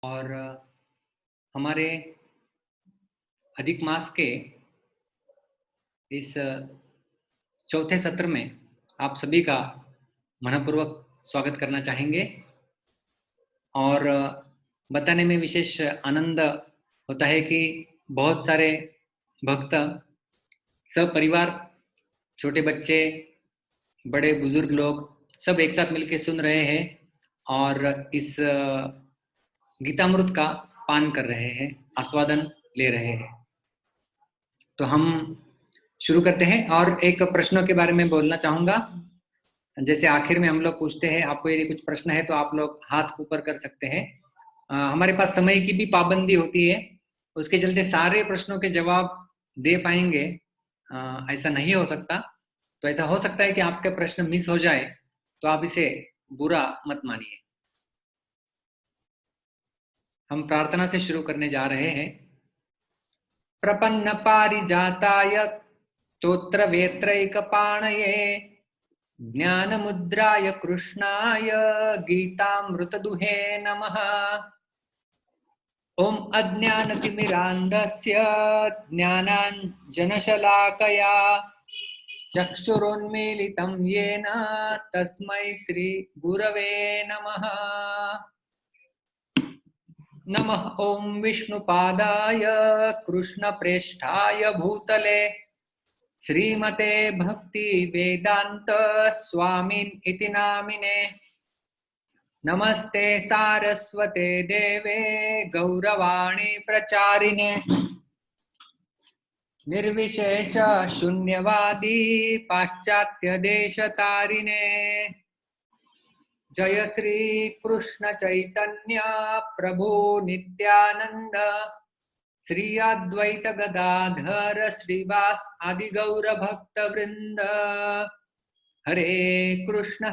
और हमारे अधिक मास के इस चौथे सत्र में आप सभी का मनपूर्वक स्वागत करना चाहेंगे और बताने में विशेष आनंद होता है कि बहुत सारे भक्त सब परिवार, छोटे बच्चे, बड़े बुजुर्ग लोग सब एक साथ मिलकर सुन रहे हैं और इस गीतामृत का पान कर रहे हैं, आस्वादन ले रहे हैं। तो हम शुरू करते हैं और एक प्रश्नों के बारे में बोलना चाहूँगा। जैसे आखिर में हम लोग पूछते हैं, आपको यदि कुछ प्रश्न है तो आप लोग हाथ ऊपर कर सकते हैं। हमारे पास समय की भी पाबंदी होती है, उसके चलते सारे प्रश्नों के जवाब दे पाएंगे ऐसा नहीं हो सकता। तो ऐसा हो सकता है कि आपके प्रश्न मिस हो जाए, तो आप इसे बुरा मत मानिए। हम प्रार्थना से शुरू करने जा रहे हैं। प्रपन्न पारिजाताय स्तोत्र वेत्रैकपाणये ज्ञानमुद्राय कृष्णाय गीतामृतदुहे नमः। ओम अज्ञानतिमिरान्धस्य ज्ञानाञ्जनशलाकया चक्षुरुन्मीलितं येन तस्मै श्रीगुरवे नमः। नमः ओम विष्णुपादाय कृष्णप्रेष्ठाय भूतले श्रीमते भक्ति वेदांत स्वामिन इति नामिने। नमस्ते सारस्वते देवे गौरवाणी प्रचारिणे निर्विशेष शून्यवादी पाश्चात्य देशतारिणे। जय श्री कृष्ण चैतन्य प्रभु नित्यानंद श्री अद्वैत गदाधर श्रीवास आदि गौर भक्त वृंद। हरे कृष्ण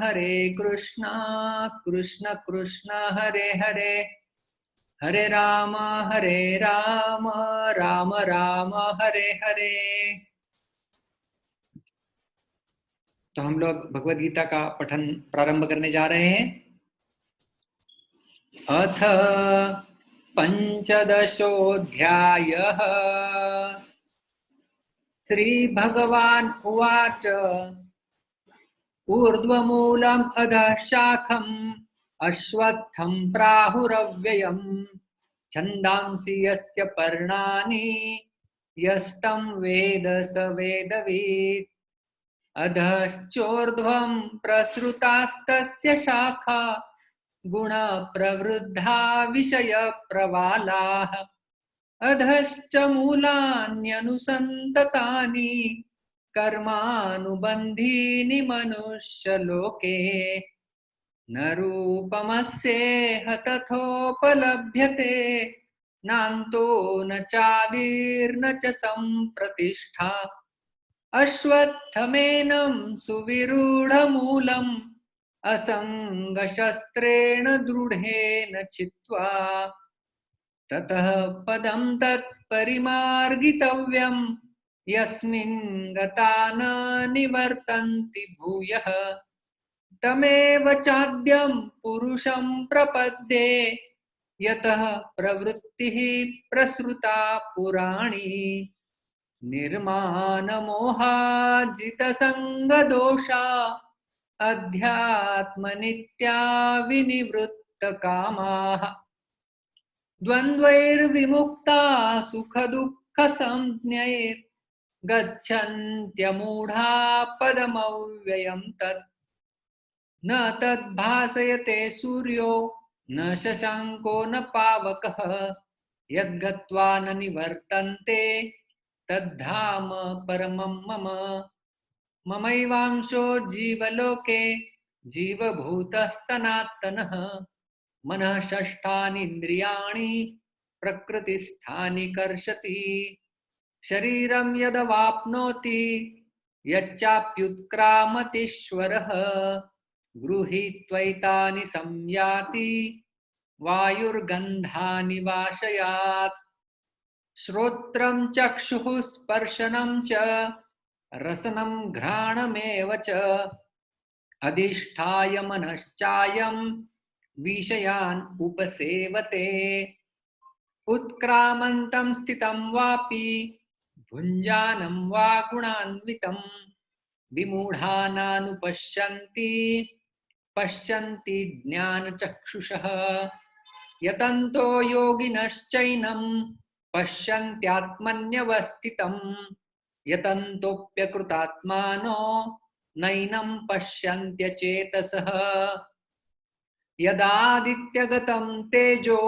कृष्ण कृष्ण हरे हरे, हरे राम राम राम हरे हरे। तो हम लोग भगवद गीता का पठन प्रारंभ करने जा रहे हैं। अथ पंचदशोऽध्यायः। श्री भगवान उवाच ऊर्ध्वमूलम् अधः शाखम् अश्वत्थं प्राहुरव्ययम् छन्दांसि यस्य पर्णानि यस्तं वेद स वेदवित्। अधश्चोर्ध्वं प्रसृतास्तस्य शाखा गुण प्रवृद्धा विषय प्रवालाः। अधश्च मूलान्यनुसन्ततानि कर्मानुबन्धीनि मनुष्यलोके। न रूपमस्येह तथोपलभ्यते नान्तो न चादिर्न च सम्प्रतिष्ठा। अश्वत्थमेनं सुविरूढमूलम् असङ्गशस्त्रेण दृढेन चित्वा ततः पदं तत्परिमार्गितव्यं यस्मिन् गता न निवर्तन्ति भूयः। तमेव चाद्यं पुरुषं प्रपद्ये यतः प्रवृत्तिः प्रसृता पुराणी। निर्मानमोहाजितसङ्गदोषा अध्यात्मनित्या विनिवृत्तकामाः। द्वन्द्वैर्विमुक्ता सुखदुःखसंज्ञैर्गच्छन्त्यमूढा पदमव्ययं तत्। न तद्भासयते सूर्यो न शशाङ्को न पावकः यद्गत्वा न निवर्तन्ते तद्धाम परमं मम। ममैवांशो जीवलोके जीवभूतः सनातनः। मनः षष्ठानीन्द्रियाणि प्रकृतिस्थानि कर्षति। शरीरं यदवाप्नोति यच्चाप्युत्क्रामतीश्वरः गृहीत्वैतानि संयाति वायुर्गन्धानि वाशयात्। श्रोत्रं चक्षुः स्पर्शनं च रसनं घ्राणमेव च अधिष्ठाय मनश्चायं विषयान् उपसेवते उत्क्रामन्तं स्थितं वापि भुञ्जानं वा गुणान्वितं विमूढानानुपश्यन्ति पश्यन्ति ज्ञानचक्षुषः यतन्तो योगिनश्चैनं पश्यन्त्यात्मन्यवस्थितं यतन्तोऽप्यकृतात्मानो नैनं पश्यन्त्यचेतसः यदादित्यगतं तेजो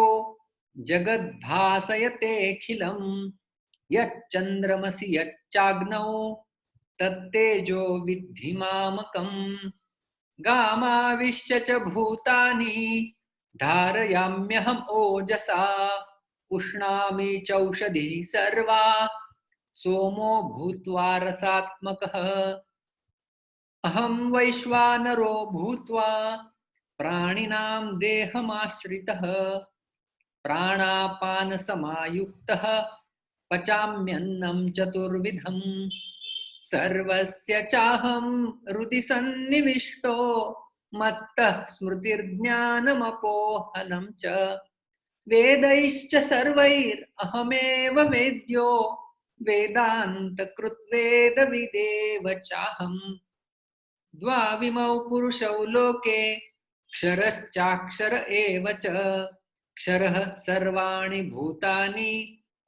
जगद्भासयतेऽखिलं यच्चन्द्रमसि यच्चाग्नौ तत्तेजो विद्धि मामकम् गामाविश्य च भूतानि धारयाम्यहम् ओजसा उष्णामि चौषधिः सर्वा सोमो भूत्वा रसात्मकः अहं वैश्वानरो भूत्वा प्राणिनां देहमाश्रितः प्राणापानसमायुक्तः पचाम्यन्नं चतुर्विधं सर्वस्य चाहं हृदि सन्निविष्टो मत्तः स्मृतिर्ज्ञानमपोहनं च वेदैश्च सर्वैरहमेव वेद्यो वेदान्तकृद्वेदविदेव चाहम् द्वाविमौ पुरुषौ लोके क्षरश्चाक्षर एव च क्षरः सर्वाणि भूतानि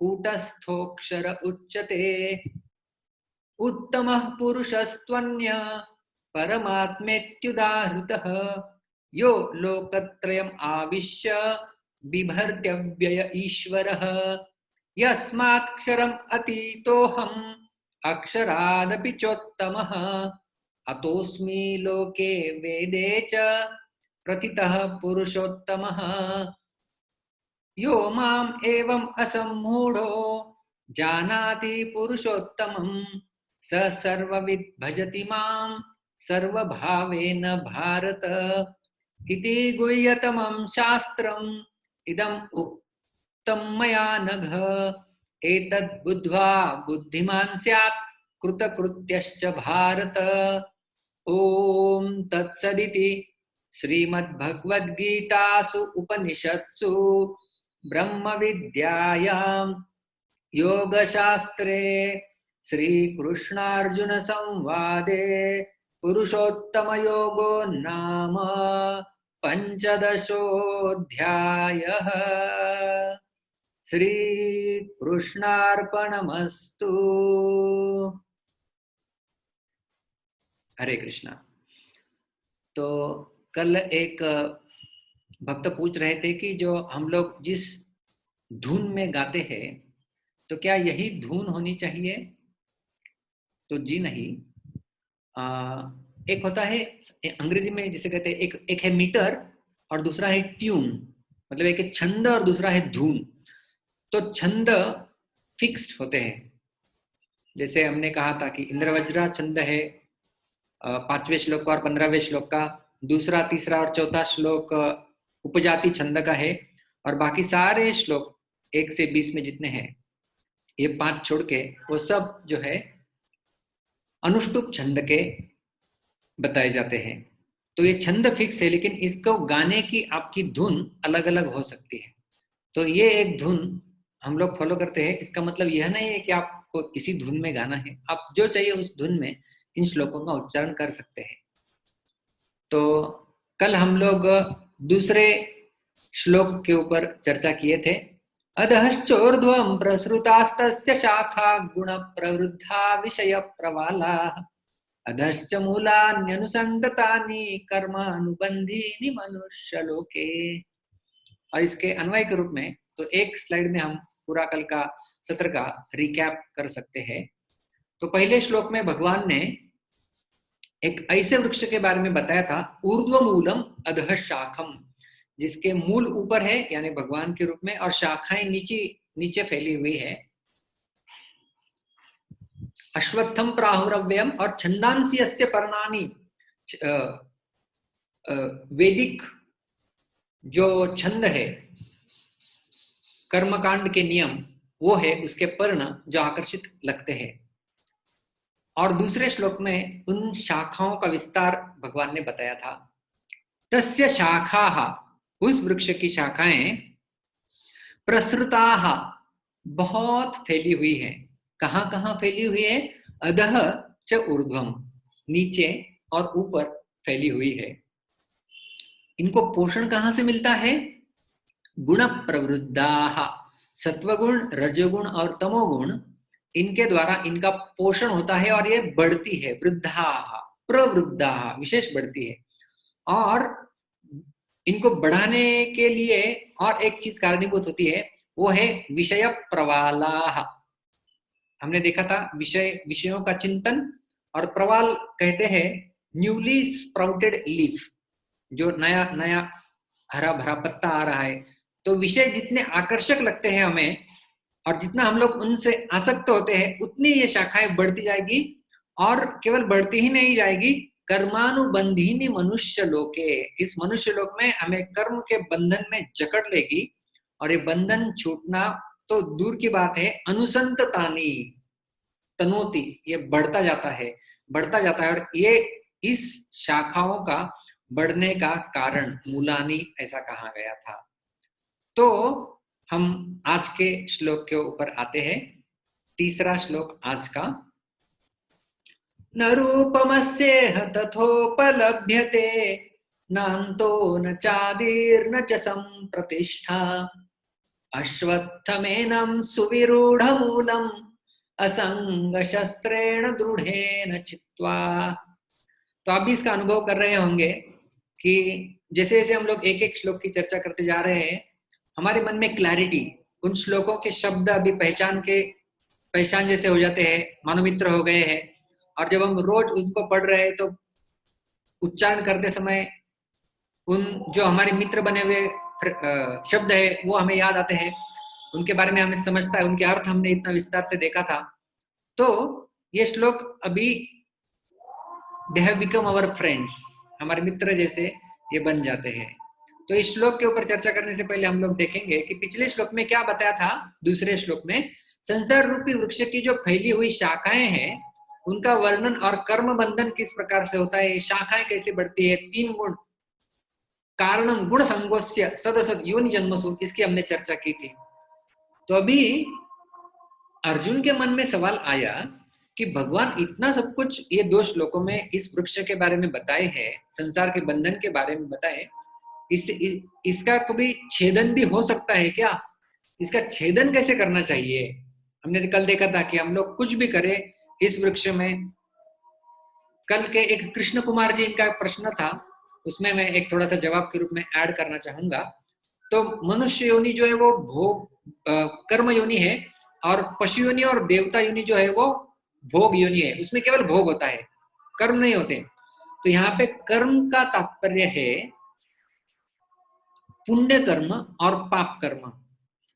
कूटस्थोऽक्षर उच्यते उत्तमः पुरुषस्त्वन्यः परमात्मेत्युदाहृतः यो लोकत्रयम् आविश्य बिभर्त्यव्यय ईश्वरः यस्मात्क्षरम् अतीतोऽहम् अक्षरादपि चोत्तमः अतोऽस्मि लोके वेदे च प्रथितः पुरुषोत्तमः यो माम् एवम् असम्मूढो जानाति पुरुषोत्तमं स सर्वविद् भजति मां सर्वभावेन भारत इति गुह्यतमं शास्त्रम् इदम् उक्तं मया नघ एतद् बुद्ध्वा बुद्धिमान् स्यात् कृतकृत्यश्च भारत ओम तत्सदिति श्रीमद्भगवद्गीतासु उपनिषत्सु ब्रह्मविद्यायां योगशास्त्रे श्रीकृष्णार्जुन संवादे पुरुषोत्तमयोगो नाम पंचदशोऽध्यायः। श्रीकृष्णार्पणमस्तु। हरे कृष्णा। तो कल एक भक्त पूछ रहे थे कि जो हम लोग जिस धुन में गाते हैं तो क्या यही धुन होनी चाहिए? तो जी नहीं। एक होता है अंग्रेजी में जिसे कहते हैं एक है मीटर और दूसरा है ट्यून, मतलब एक है छंद और दूसरा है धुन। तो छंद फिक्स्ड होते हैं, जैसे हमने कहा था कि इंद्रवज्रा छंद है 5वें श्लोक का और 15वें श्लोक का, दूसरा तीसरा और चौथा श्लोक उपजाति छंद का है और बाकी सारे श्लोक 1 से 20 में जितने हैं ये 5 छोड़ के वो सब जो है अनुष्टुप छंद के बताए जाते हैं। तो ये छंद फिक्स है, लेकिन इसको गाने की आपकी धुन अलग अलग हो सकती है। तो ये एक धुन हम लोग फॉलो करते हैं। इसका मतलब यह नहीं है कि आपको किसी धुन में गाना है, आप जो चाहिए उस धुन में इन श्लोकों का उच्चारण कर सकते हैं। तो कल हम लोग दूसरे श्लोक के ऊपर चर्चा किए थे। अधश्चोर्ध्वं प्रसृतास्तस्य शाखा गुण प्रवृद्धा विषय प्रवाला अधश्च मूलान्यनुसंततानि कर्मानुबंधीनि मनुष्यलोके। और इसके अन्वय के रूप में तो एक स्लाइड में हम पूरा कल का सत्र का रिकैप कर सकते हैं। तो पहले श्लोक में भगवान ने एक ऐसे वृक्ष के बारे में बताया था, ऊर्ध्वमूलम अधः शाखम, जिसके मूल ऊपर है यानी भगवान के रूप में और शाखाएं नीचे फैली हुई है। अश्वत्थम प्राहुरव्ययम और छंदांसी यस्य पर्णानि, वैदिक जो छंद है कर्मकांड के नियम वो है उसके पर्ण जो आकर्षित लगते हैं। और दूसरे श्लोक में उन शाखाओं का विस्तार भगवान ने बताया था। तस्य शाखाः, उस वृक्ष की शाखाएं प्रसृताः बहुत फैली हुई है। कहाँ कहाँ फैली हुई है? अधः च ऊर्ध्वम, नीचे और ऊपर फैली हुई है। इनको पोषण कहाँ से मिलता है? गुण प्रवृद्धाः, सत्वगुण, रजोगुण और तमोगुण, इनके द्वारा इनका पोषण होता है और ये बढ़ती है। वृद्धाः, प्रवृद्धाः, विशेष बढ़ती है। और इनको बढ़ाने के लिए और एक चीज कारणीभूत होती है, वो है विषय प्रवालाः। हमने देखा था विषयों का चिंतन, और प्रवाल कहते हैं न्यूली स्प्राउटेड लीफ, जो नया नया हरा भरा पत्ता आ रहा है। तो विषय जितने आकर्षक लगते हैं हमें, और जितना हम लोग उनसे आसक्त होते हैं, उतनी ये शाखाएं बढ़ती जाएगी। और केवल बढ़ती ही नहीं जाएगी, कर्मानुबंधीनि मनुष्य लोके, इस मनुष्य लोक में हमें कर्म के बंधन में जकड़ लेगी। और ये बंधन छूटना तो दूर की बात है, अनुसंततानी तनोति, ये बढ़ता जाता है, बढ़ता जाता है। और ये इस शाखाओं का बढ़ने का कारण मूलानी ऐसा कहा गया था। तो हम आज के श्लोक के ऊपर आते हैं। तीसरा श्लोक आज का। न रूपमस्येह तथोपलभ्यते, नान्तो न चादिर्न च संप्रतिष्ठा, अश्वत्थमेनं सुविरूढमूलम् असंग शस्त्रेण दृढ़ेन चित्वा। तो आप भी इसका अनुभव कर रहे होंगे कि जैसे जैसे हम लोग एक एक श्लोक की चर्चा करते जा रहे हैं, हमारे मन में क्लैरिटी, उन श्लोकों के शब्द अभी पहचान जैसे हो जाते हैं, मानो मित्र हो गए हैं। और जब हम रोज उनको पढ़ रहे हैं तो उच्चारण करते समय उन जो हमारे मित्र बने हुए शब्द है वो हमें याद आते हैं, उनके बारे में हमें समझता है, उनके अर्थ हमने इतना विस्तार से देखा था। तो ये श्लोक अभी they have become our friends, हमारे मित्र जैसे ये बन जाते हैं। तो इस श्लोक के ऊपर चर्चा करने से पहले हम लोग देखेंगे कि पिछले श्लोक में क्या बताया था। दूसरे श्लोक में संसार रूपी वृक्ष की जो फैली हुई शाखाएं हैं, उनका वर्णन और कर्म बंधन किस प्रकार से होता है, शाखाएं कैसे बढ़ती है, 3 गुण, कारणम गुण संगोस्य सदसद योनि जन्मसु, इसकी हमने चर्चा की थी। तो अभी अर्जुन के मन में सवाल आया कि भगवान इतना सब कुछ ये 2 श्लोकों में इस वृक्ष के बारे में बताए हैं, संसार के बंधन के बारे में बताए, इसका कभी छेदन भी हो सकता है क्या? इसका छेदन कैसे करना चाहिए? हमने कल देखा था कि हम लोग कुछ भी करें इस वृक्ष में। कल के एक कृष्ण कुमार जी, इनका प्रश्न था, उसमें मैं एक थोड़ा सा जवाब के रूप में ऐड करना चाहूंगा। तो मनुष्य योनि जो है वो कर्म योनि है, और पशु योनि और देवता योनि जो है वो भोग योनि है। उसमें केवल भोग होता है, कर्म नहीं होते। तो यहाँ पे कर्म का तात्पर्य है पुण्य कर्म और पाप कर्म।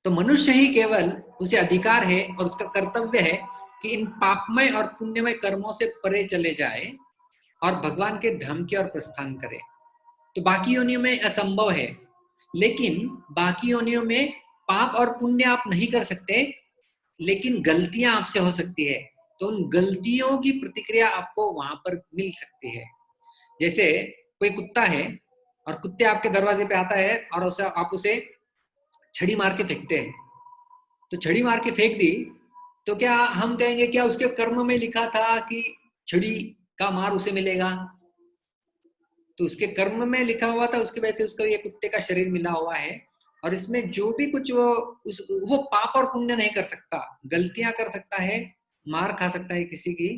तो मनुष्य ही केवल उसे अधिकार है और उसका कर्तव्य है कि इन पापमय और पुण्यमय कर्मों से परे चले जाए और भगवान के धाम की ओर प्रस्थान करे। तो बाकी योनियों में असंभव है, लेकिन बाकी योनियों में पाप और पुण्य आप नहीं कर सकते, लेकिन गलतियां आपसे हो सकती है। तो उन गलतियों की प्रतिक्रिया आपको वहां पर मिल सकती है। जैसे कोई कुत्ता है और कुत्ते आपके दरवाजे पे आता है और आप उसे छड़ी मार के फेंकते हैं। तो छड़ी मार के फेंक दी, तो क्या हम कहेंगे क्या उसके कर्म में लिखा था कि छड़ी का मार उसे मिलेगा? तो उसके कर्म में लिखा हुआ था, उसकी वजह से उसको ये कुत्ते का शरीर मिला हुआ है। और इसमें जो भी कुछ वो पाप और पुण्य नहीं कर सकता, गलतियां कर सकता है, मार खा सकता है किसी की,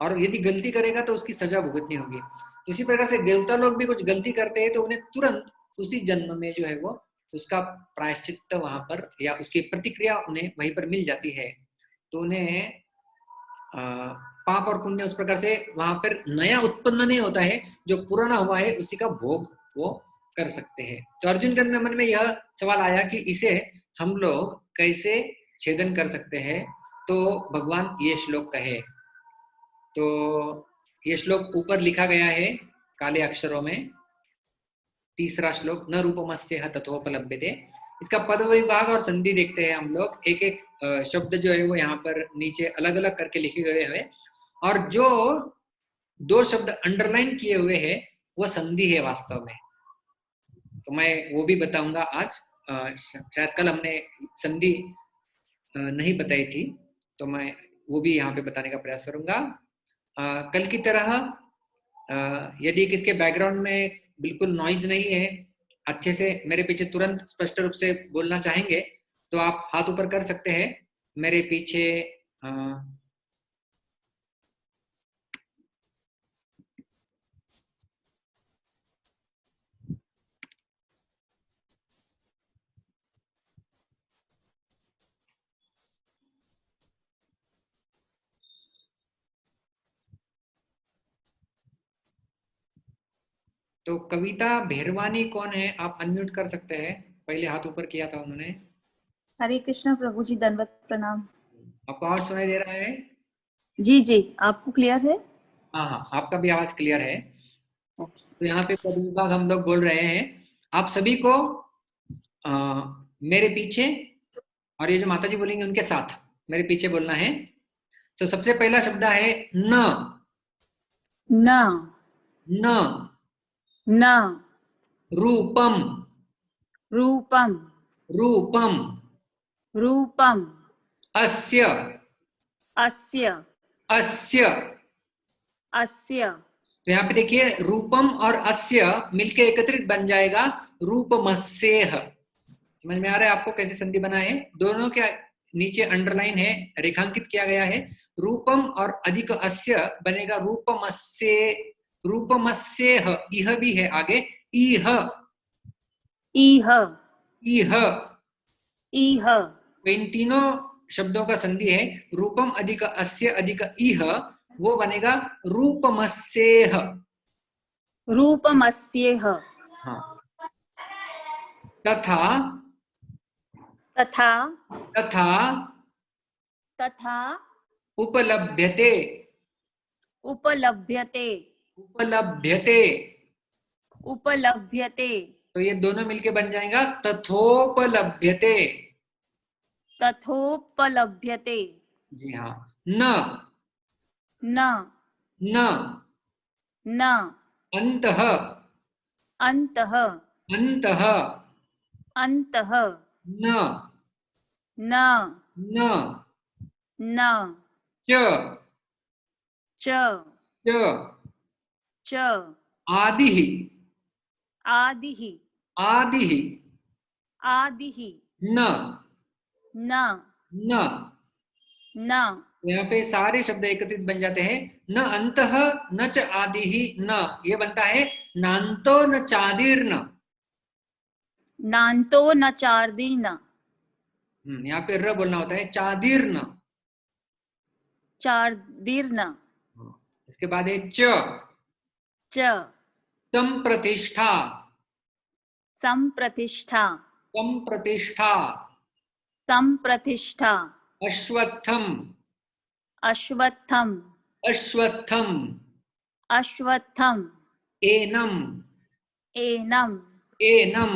और यदि गलती करेगा तो उसकी सजा भुगतनी होगी। तो इसी प्रकार से देवता लोग भी कुछ गलती करते हैं तो उन्हें तुरंत उसी जन्म में जो है वो उसका प्रायश्चित वहां पर या उसकी प्रतिक्रिया उन्हें वहीं पर मिल जाती है। तो उन्हें पाप और पुण्य उस प्रकार से वहां पर नया उत्पन्न नहीं होता है, जो पुराना हुआ है उसी का भोग वो कर सकते हैं। तो अर्जुन के मन में यह सवाल आया कि इसे हम लोग कैसे छेदन कर सकते हैं। तो भगवान ये श्लोक कहे, तो ये श्लोक ऊपर लिखा गया है काले अक्षरों में, तीसरा श्लोक, न रूपमस्येह तथोपलभ्यते। इसका पद विभाग और संधि देखते हैं हम लोग। एक एक शब्द जो है वो यहाँ पर नीचे अलग अलग करके लिखे गए हुए, और जो 2 शब्द अंडरलाइन किए हुए हैं वो संधि है वास्तव में। तो मैं वो भी बताऊंगा आज। शायद कल हमने संधि नहीं बताई थी, तो मैं वो भी यहाँ पे बताने का प्रयास करूंगा। कल की तरह यदि किसके बैकग्राउंड में बिल्कुल नॉइज नहीं है, अच्छे से मेरे पीछे तुरंत स्पष्ट रूप से बोलना चाहेंगे तो आप हाथ ऊपर कर सकते हैं मेरे पीछे। तो कविता भेरवानी कौन है? आप अनम्यूट कर सकते हैं, पहले हाथ ऊपर किया था उन्होंने। हरे कृष्णा प्रभु जी, दंडवत प्रणाम। आपको आवाज सुनाई दे रहा है? जी जी, आपको क्लियर है? हाँ हाँ, आपका भी आवाज क्लियर है। ओके। तो यहाँ पे पद विभाग हम लोग बोल रहे हैं। आप सभी को मेरे पीछे और ये जो माता जी बोलेंगे उनके साथ मेरे पीछे बोलना है। तो सबसे पहला शब्द है न। न। न। न। रूपम। रूपम। रूपम। रूपम। अस्य। अस्य। अस्य। अस्य। तो यहाँ पे देखिए रूपम और अस्य मिलके एकत्रित बन जाएगा रूपमस्येह। समझ में आ रहा है आपको कैसे संधि बना है? दोनों के नीचे अंडरलाइन है, रेखांकित किया गया है। रूपम और अधिक अस्य बनेगा रूपमस्ये। रूपमस्येह। इह भी है आगे। इह। इह। इह। इह। तो इन तीनों शब्दों का संधि है रूपम अधिक अस्य अधिक इह, वो बनेगा रूपमस्येह। रूपमस्येह। हाँ। तथा। तथा। तथा। तथा। उपलभ्यते। उपलभ्यते। उपलभ्यते। उपलभ्यते। तो ये दोनों मिलके बन जाएगा तथोपलभ्यते। तथोपलभ्यते। जी हाँ। न। न। न। न। अंतः। अन्तः। अंतः। अन्तः। न। न। न। न। च। च। च। च। आदिः। आदिः। आदिः। आदिः। न। न। न। न। यहाँ पे सारे शब्द एकत्रित बन जाते हैं। न अंतः न च आदिः न, ये बनता है नान्तो न चादिर्न। नान्तो न चार्दीर्न। यहाँ पे र बोलना होता है चादिर्न। चार्दीर्न। इसके बाद है च। च। संप्रतिष्ठा। संप्रतिष्ठा। संप्रतिष्ठा। संप्रतिष्ठा। अश्वत्थम। अश्वत्थम। अश्वत्थम। अश्वत्थम। एनम। एनम। एनम।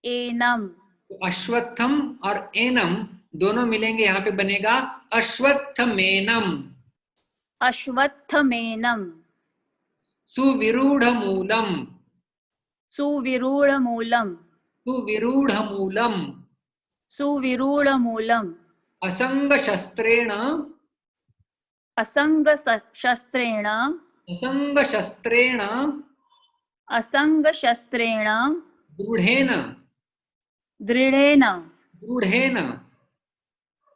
एनम। तो अश्वत्थम और एनम दोनों मिलेंगे, यहाँ पे बनेगा अश्वत्थमेनम। अश्वत्थमेनम। सुविरूढ़ मूलम। सुविरूढ़मूलम। सुविरूढ़ मूलम। सुविरूढ़मूलम। असंग शस्त्रेण। असंगशस्त्रेण। असंग शस्त्रेण। असंगशस्त्रेण। दृढ़ेन। दृढेन। दृढ़ेन।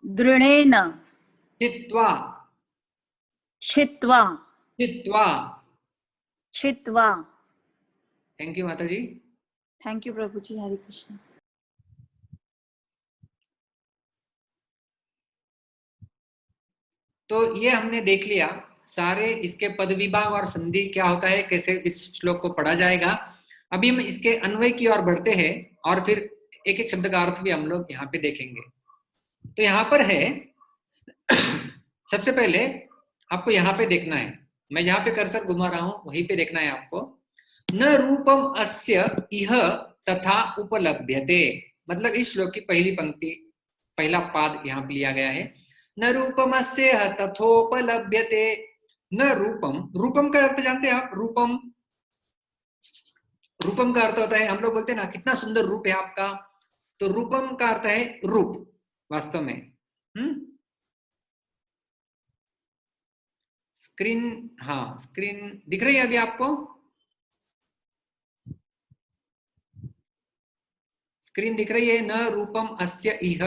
दृढेन। चित्वा। छित्त्वा। चित्वा। छित्त्वा। थैंक यू माता जी। थैंक यू प्रभु जी। हरे कृष्ण। तो ये हमने देख लिया सारे इसके पद विभाग और संधि क्या होता है, कैसे इस श्लोक को पढ़ा जाएगा। अभी हम इसके अन्वय की ओर बढ़ते हैं और फिर एक एक शब्द का अर्थ भी हम लोग यहाँ पे देखेंगे। तो यहाँ पर है सबसे पहले आपको यहाँ पे देखना है, मैं जहाँ पे कर्सर घुमा रहा हूँ वहीं पे देखना है आपको। न रूपम अस्य इह तथा उपलभ्यते, मतलब इस श्लोक की पहली पंक्ति पहला पाद यहाँ पे लिया गया है। न रूपमस्य तथोपलभ्यते। न रूपम, रूपम का अर्थ जानते हैं आप? रूपम, रूपम का अर्थ होता है, हम लोग बोलते हैं ना कितना सुंदर रूप है आपका, तो रूपम का अर्थ है रूप वास्तव में। स्क्रीन, हाँ स्क्रीन दिख रही है अभी आपको? स्क्रीन दिख रही है? न रूपम अस्य इह,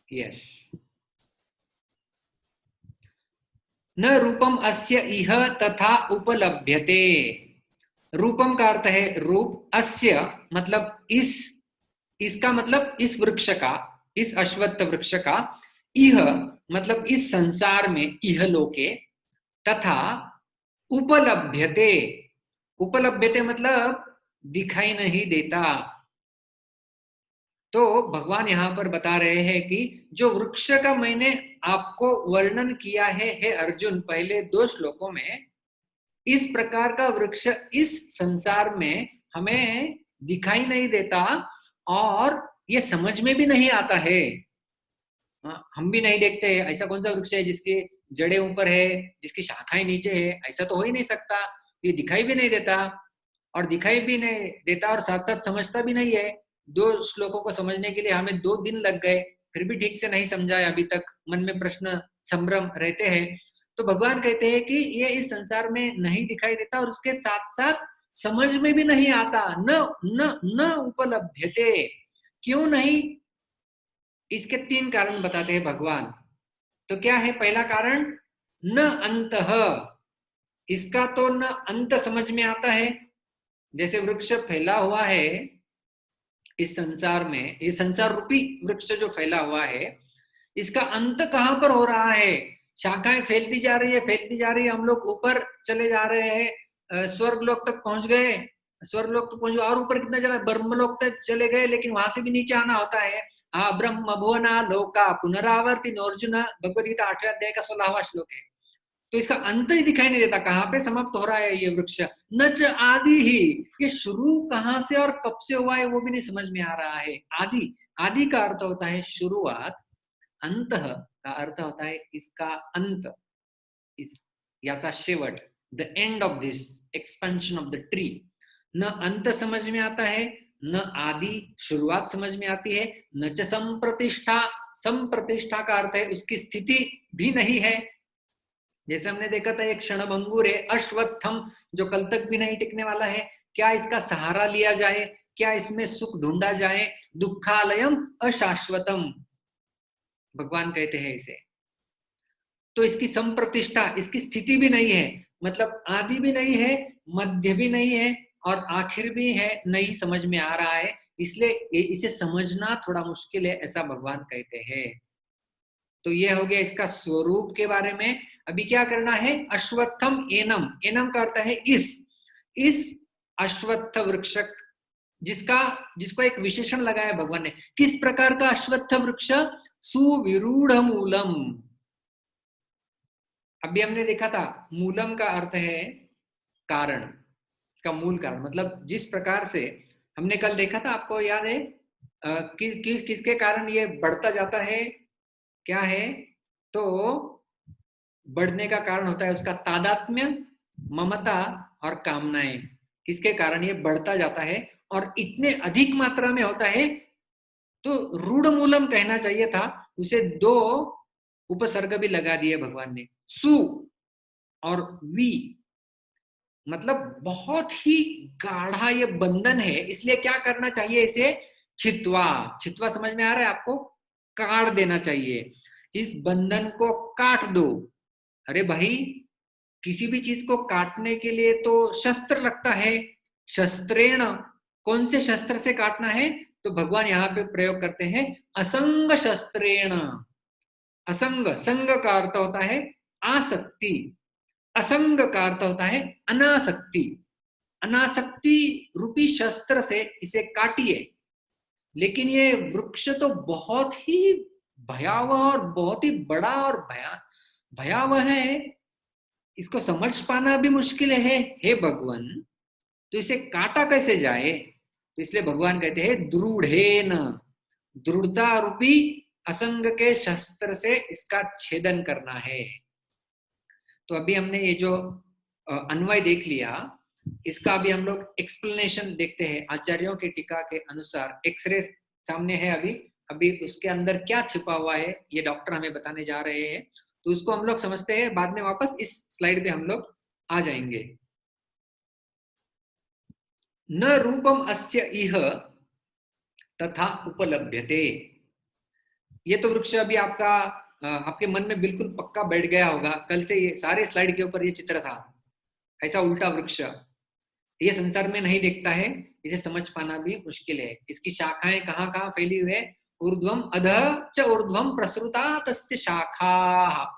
यस, न रूपम अस्य इह तथा उपलभ्यते। रूपम का अर्थ है रूप, अस्य मतलब इसका मतलब इस वृक्ष का, इस अश्वत्थ वृक्ष का, इह मतलब इस संसार में, इह लोके, तथा उपलभ्यते, उपलभ्यते मतलब दिखाई नहीं देता। तो भगवान यहाँ पर बता रहे हैं कि जो वृक्ष का मैंने आपको वर्णन किया है हे अर्जुन पहले 2 श्लोकों में, इस प्रकार का वृक्ष इस संसार में हमें दिखाई नहीं देता और ये समझ में भी नहीं आता है। हम भी नहीं देखते ऐसा कौन सा वृक्ष है जिसके जड़ें ऊपर है, जिसकी शाखाएं नीचे है, ऐसा तो हो ही नहीं सकता। ये दिखाई भी नहीं देता, और दिखाई भी नहीं देता और साथ साथ समझता भी नहीं है। 2 श्लोकों को समझने के लिए हमें 2 दिन लग गए, फिर भी ठीक से नहीं समझा है, अभी तक मन में प्रश्न संभ्रम रहते हैं। तो भगवान कहते हैं कि ये इस संसार में नहीं दिखाई देता और उसके साथ साथ समझ में भी नहीं आता। न न न उपलभ्यते, क्यों नहीं? इसके 3 कारण बताते हैं भगवान। तो क्या है पहला कारण? न अंतः, इसका तो न अंत समझ में आता है। जैसे वृक्ष फैला हुआ है इस संसार में, ये संसार रूपी वृक्ष जो फैला हुआ है, इसका अंत कहां पर हो रहा है? शाखाएं फैलती जा रही है, फैलती जा रही है, हम लोग ऊपर चले जा रहे हैं, स्वर्ग लोक तक पहुंच गए, स्वर्ग लोक तक पहुंच, और ऊपर कितना चला, ब्रह्म लोक तक चले गए, लेकिन वहां से भी नीचे आना होता है। हाँ, ब्रह्म भुवना लोका पुनरावर्ती अर्जुन, भगवदगीता 8वें अध्याय का 16वां श्लोक है। तो इसका अंत ही दिखाई नहीं देता, कहाँ पे समाप्त हो रहा है ये वृक्ष। नच आदि ही, ये शुरू कहाँ से और कब से हुआ है वो भी नहीं समझ में आ रहा है। आदि, आदि का अर्थ होता है शुरुआत, अंत का अर्थ होता है इसका अंत, इस याचा शेवट, the end of this expansion of the tree. न अंत समझ में आता है, न आदि शुरुआत समझ में आती है, न च संप्रतिष्ठा, संप्रतिष्ठा का अर्थ है उसकी स्थिति भी नहीं है। जैसे हमने देखा था एक क्षणभंगुर है, अश्वत्थम, जो कल तक भी नहीं टिकने वाला है, क्या इसका सहारा लिया जाए, क्या इसमें सुख ढूंढा जाए? दुखालयम अशाश्वतम भगवान कहते हैं इसे। तो इसकी संप्रतिष्ठा, इसकी स्थिति भी नहीं है, मतलब आदि भी नहीं है, मध्य भी नहीं है और आखिर भी है, नहीं समझ में आ रहा है, इसलिए इसे समझना थोड़ा मुश्किल है, ऐसा भगवान कहते हैं। तो ये हो गया इसका स्वरूप के बारे में। अभी क्या करना है? अश्वत्थम एनम, एनम का अर्थ है इस अश्वत्थ वृक्ष, जिसको एक विशेषण लगाया भगवान ने। किस प्रकार का अश्वत्थ वृक्ष? सुविरूढ़ मूलम। अभी हमने देखा था मूलम का अर्थ है कारण, का मूल कारण, मतलब जिस प्रकार से हमने कल देखा था, आपको याद है किसके कारण ये बढ़ता जाता है? क्या है? तो बढ़ने का कारण होता है उसका तादात्म्य, ममता और कामनाएं। किसके कारण ये बढ़ता जाता है और इतने अधिक मात्रा में होता है? तो रूढ़ मूलम कहना चाहिए था, उसे 2 उपसर्ग भी लगा दिए भगवान ने, सु और वी, मतलब बहुत ही गाढ़ा ये बंधन है, इसलिए क्या करना चाहिए? इसे छित्वा, छित्वा समझ में आ रहा है आपको? काट देना चाहिए, इस बंधन को काट दो। अरे भाई, किसी भी चीज को काटने के लिए तो शस्त्र लगता है, शस्त्रेण, कौन से शस्त्र से काटना है? तो भगवान यहाँ पे प्रयोग करते हैं असंग शस्त्रेण। असंग, संग का अर्थ होता है आसक्ति, असंग का अर्थ होता है अनासक्ति। अनासक्ति रूपी शस्त्र से इसे काटिए। लेकिन ये वृक्ष तो बहुत ही भयावह और बहुत ही बड़ा और भयावह है, इसको समझ पाना भी मुश्किल है हे भगवान, तो इसे काटा कैसे जाए? तो इसलिए भगवान कहते हैं दृढ़ेन, दृढ़ता रूपी असंग के शस्त्र से इसका छेदन करना है। तो अभी हमने ये जो अन्वय देख लिया, इसका अभी हम लोग एक्सप्लेनेशन देखते हैं। आचार्यों की टीका के अनुसार एक्सरे सामने है अभी, अभी उसके अंदर क्या छिपा हुआ है ये डॉक्टर हमें बताने जा रहे हैं, तो उसको हम लोग समझते हैं, बाद में वापस इस स्लाइड पे हम लोग आ जाएंगे। न रूपम अस्य इह तथा उपलभ्यते। ये तो वृक्ष अभी आपका आपके मन में बिल्कुल पक्का बैठ गया होगा, कल से ये सारे स्लाइड के ऊपर ये चित्र था, ऐसा उल्टा वृक्ष ये संसार में नहीं दिखता है, इसे समझ पाना भी मुश्किल है। इसकी शाखाएं कहाँ कहाँ फैली हुई है, ऊर्ध्वम अधः च ऊर्ध्वम प्रसृता तस्य शाखा,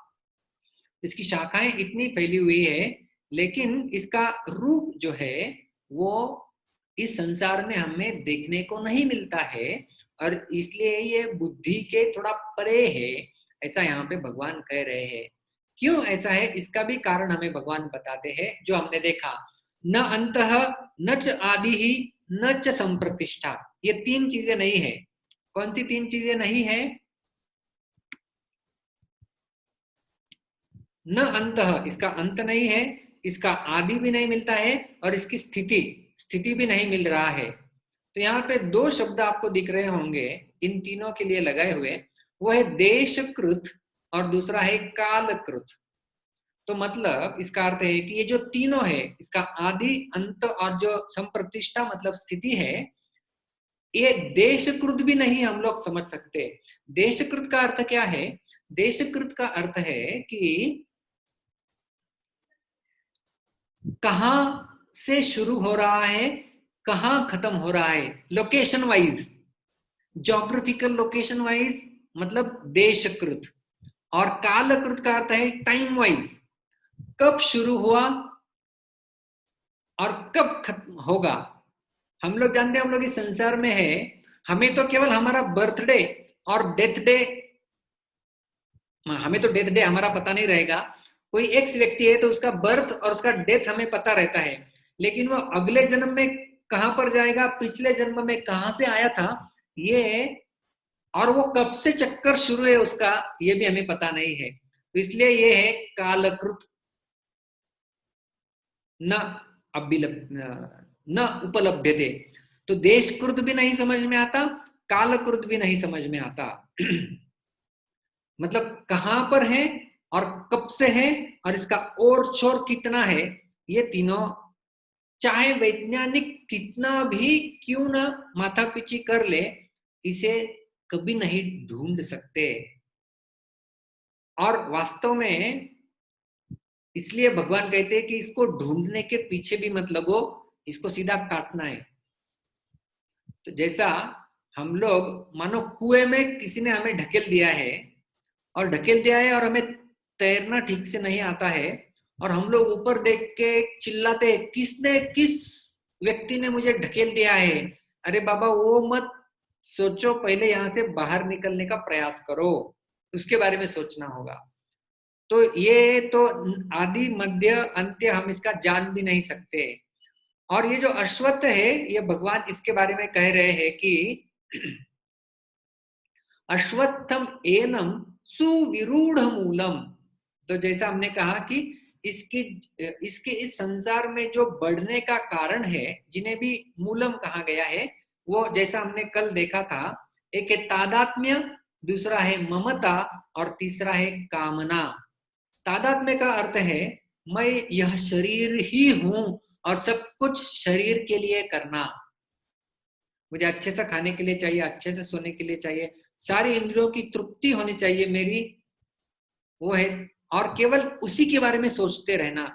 इसकी शाखाएं इतनी फैली हुई है, लेकिन इसका रूप जो है वो इस संसार में हमें देखने को नहीं मिलता है, और इसलिए ये बुद्धि के थोड़ा परे है, ऐसा यहाँ पे भगवान कह रहे हैं। क्यों ऐसा है इसका भी कारण हमें भगवान बताते हैं, जो हमने देखा, न अंतः न च आदि ही न च संप्रतिष्ठा, ये तीन चीजें नहीं है। कौन सी तीन चीजें नहीं है? न अंतः, इसका अंत नहीं है, इसका आदि भी नहीं मिलता है, और इसकी स्थिति भी नहीं मिल रहा है। तो यहाँ पे दो शब्द आपको दिख रहे होंगे इन तीनों के लिए लगाए हुए, वो है देशकृत और दूसरा है कालकृत। तो मतलब इसका अर्थ है कि ये जो तीनों है, इसका आदि अंत और जो संप्रतिष्ठा मतलब स्थिति है, ये देशकृत भी नहीं हम लोग समझ सकते। देशकृत का अर्थ क्या है? देशकृत का अर्थ है कि कहां से शुरू हो रहा है, कहां खत्म हो रहा है, location wise, geographical location wise मतलब देशकृत, और कालकृत का अर्थ है टाइम वाइज, कब शुरू हुआ और कब खत्म होगा। हम लोग जानते हैं, हम लोग इस संसार में है, हमें तो केवल हमारा बर्थडे और डेथ डे, हमें तो डेथ डे हमारा पता नहीं रहेगा। कोई एक्स व्यक्ति है तो उसका बर्थ और उसका डेथ हमें पता रहता है, लेकिन वो अगले जन्म में कहां पर जाएगा, पिछले जन्म में कहां से आया था, ये और वो कब से चक्कर शुरू है उसका, ये भी हमें पता नहीं है। इसलिए ये है कालकृत, न उपलब्धते। तो देशकृत भी नहीं समझ में आता, कालकृत भी नहीं समझ में आता। मतलब कहां पर है और कब से है और इसका और छोर कितना है, ये तीनों चाहे वैज्ञानिक कितना भी क्यों ना माथा पीछी कर ले, इसे कभी नहीं ढूंढ सकते। और वास्तव में इसलिए भगवान कहते हैं कि इसको ढूंढने के पीछे भी मत लगो, इसको सीधा काटना है। तो जैसा हम लोग मानो कुएं में किसी ने हमें ढकेल दिया है, और ढकेल दिया है और हमें तैरना ठीक से नहीं आता है, और हम लोग ऊपर देख के चिल्लाते, किसने, किस व्यक्ति ने मुझे ढकेल दिया है। अरे बाबा वो मत सोचो, पहले यहाँ से बाहर निकलने का प्रयास करो, उसके बारे में सोचना होगा। तो ये तो आदि मध्य अंत्य हम इसका जान भी नहीं सकते। और ये जो अश्वत्थ है, ये भगवान इसके बारे में कह रहे हैं कि अश्वत्थम एनम सुविरूढ़ मूलम। तो जैसा हमने कहा कि इसके इस संसार में जो बढ़ने का कारण है, जिन्हें भी मूलम कहा गया है, वो जैसा हमने कल देखा था, एक है तादात्म्य, दूसरा है ममता, और तीसरा है कामना। तादात्म्य का अर्थ है मैं यह शरीर ही हूं और सब कुछ शरीर के लिए करना, मुझे अच्छे से खाने के लिए चाहिए, अच्छे से सोने के लिए चाहिए, सारी इंद्रियों की तृप्ति होनी चाहिए मेरी, वो है, और केवल उसी के बारे में सोचते रहना।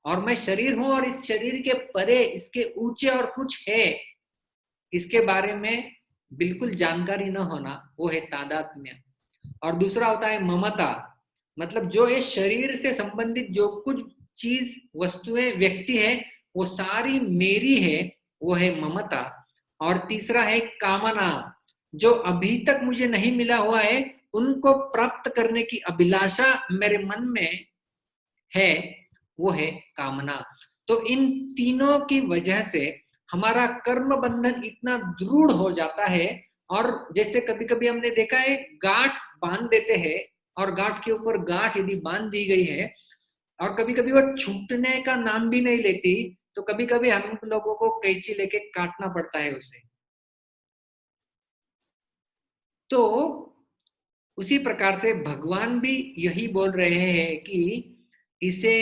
और मैं शरीर हूं और इस शरीर के परे, इसके ऊंचे और कुछ है, इसके बारे में बिल्कुल जानकारी न होना, वो है तादात्म्य। और दूसरा होता है ममता, मतलब जो ये शरीर से संबंधित जो कुछ चीज, वस्तुएं, व्यक्ति है, वो सारी मेरी है, वो है ममता। और तीसरा है कामना, जो अभी तक मुझे नहीं मिला हुआ है उनको प्राप्त करने की अभिलाषा मेरे मन में है, वो है कामना। तो इन तीनों की वजह से हमारा कर्म बंधन इतना दृढ़ हो जाता है, और जैसे कभी कभी हमने देखा है गांठ बांध देते हैं, और गांठ के ऊपर गांठ यदि बांध दी गई है और कभी कभी वो छूटने का नाम भी नहीं लेती, तो कभी कभी हम लोगों को कैंची लेके काटना पड़ता है उसे। तो उसी प्रकार से भगवान भी यही बोल रहे हैं कि इसे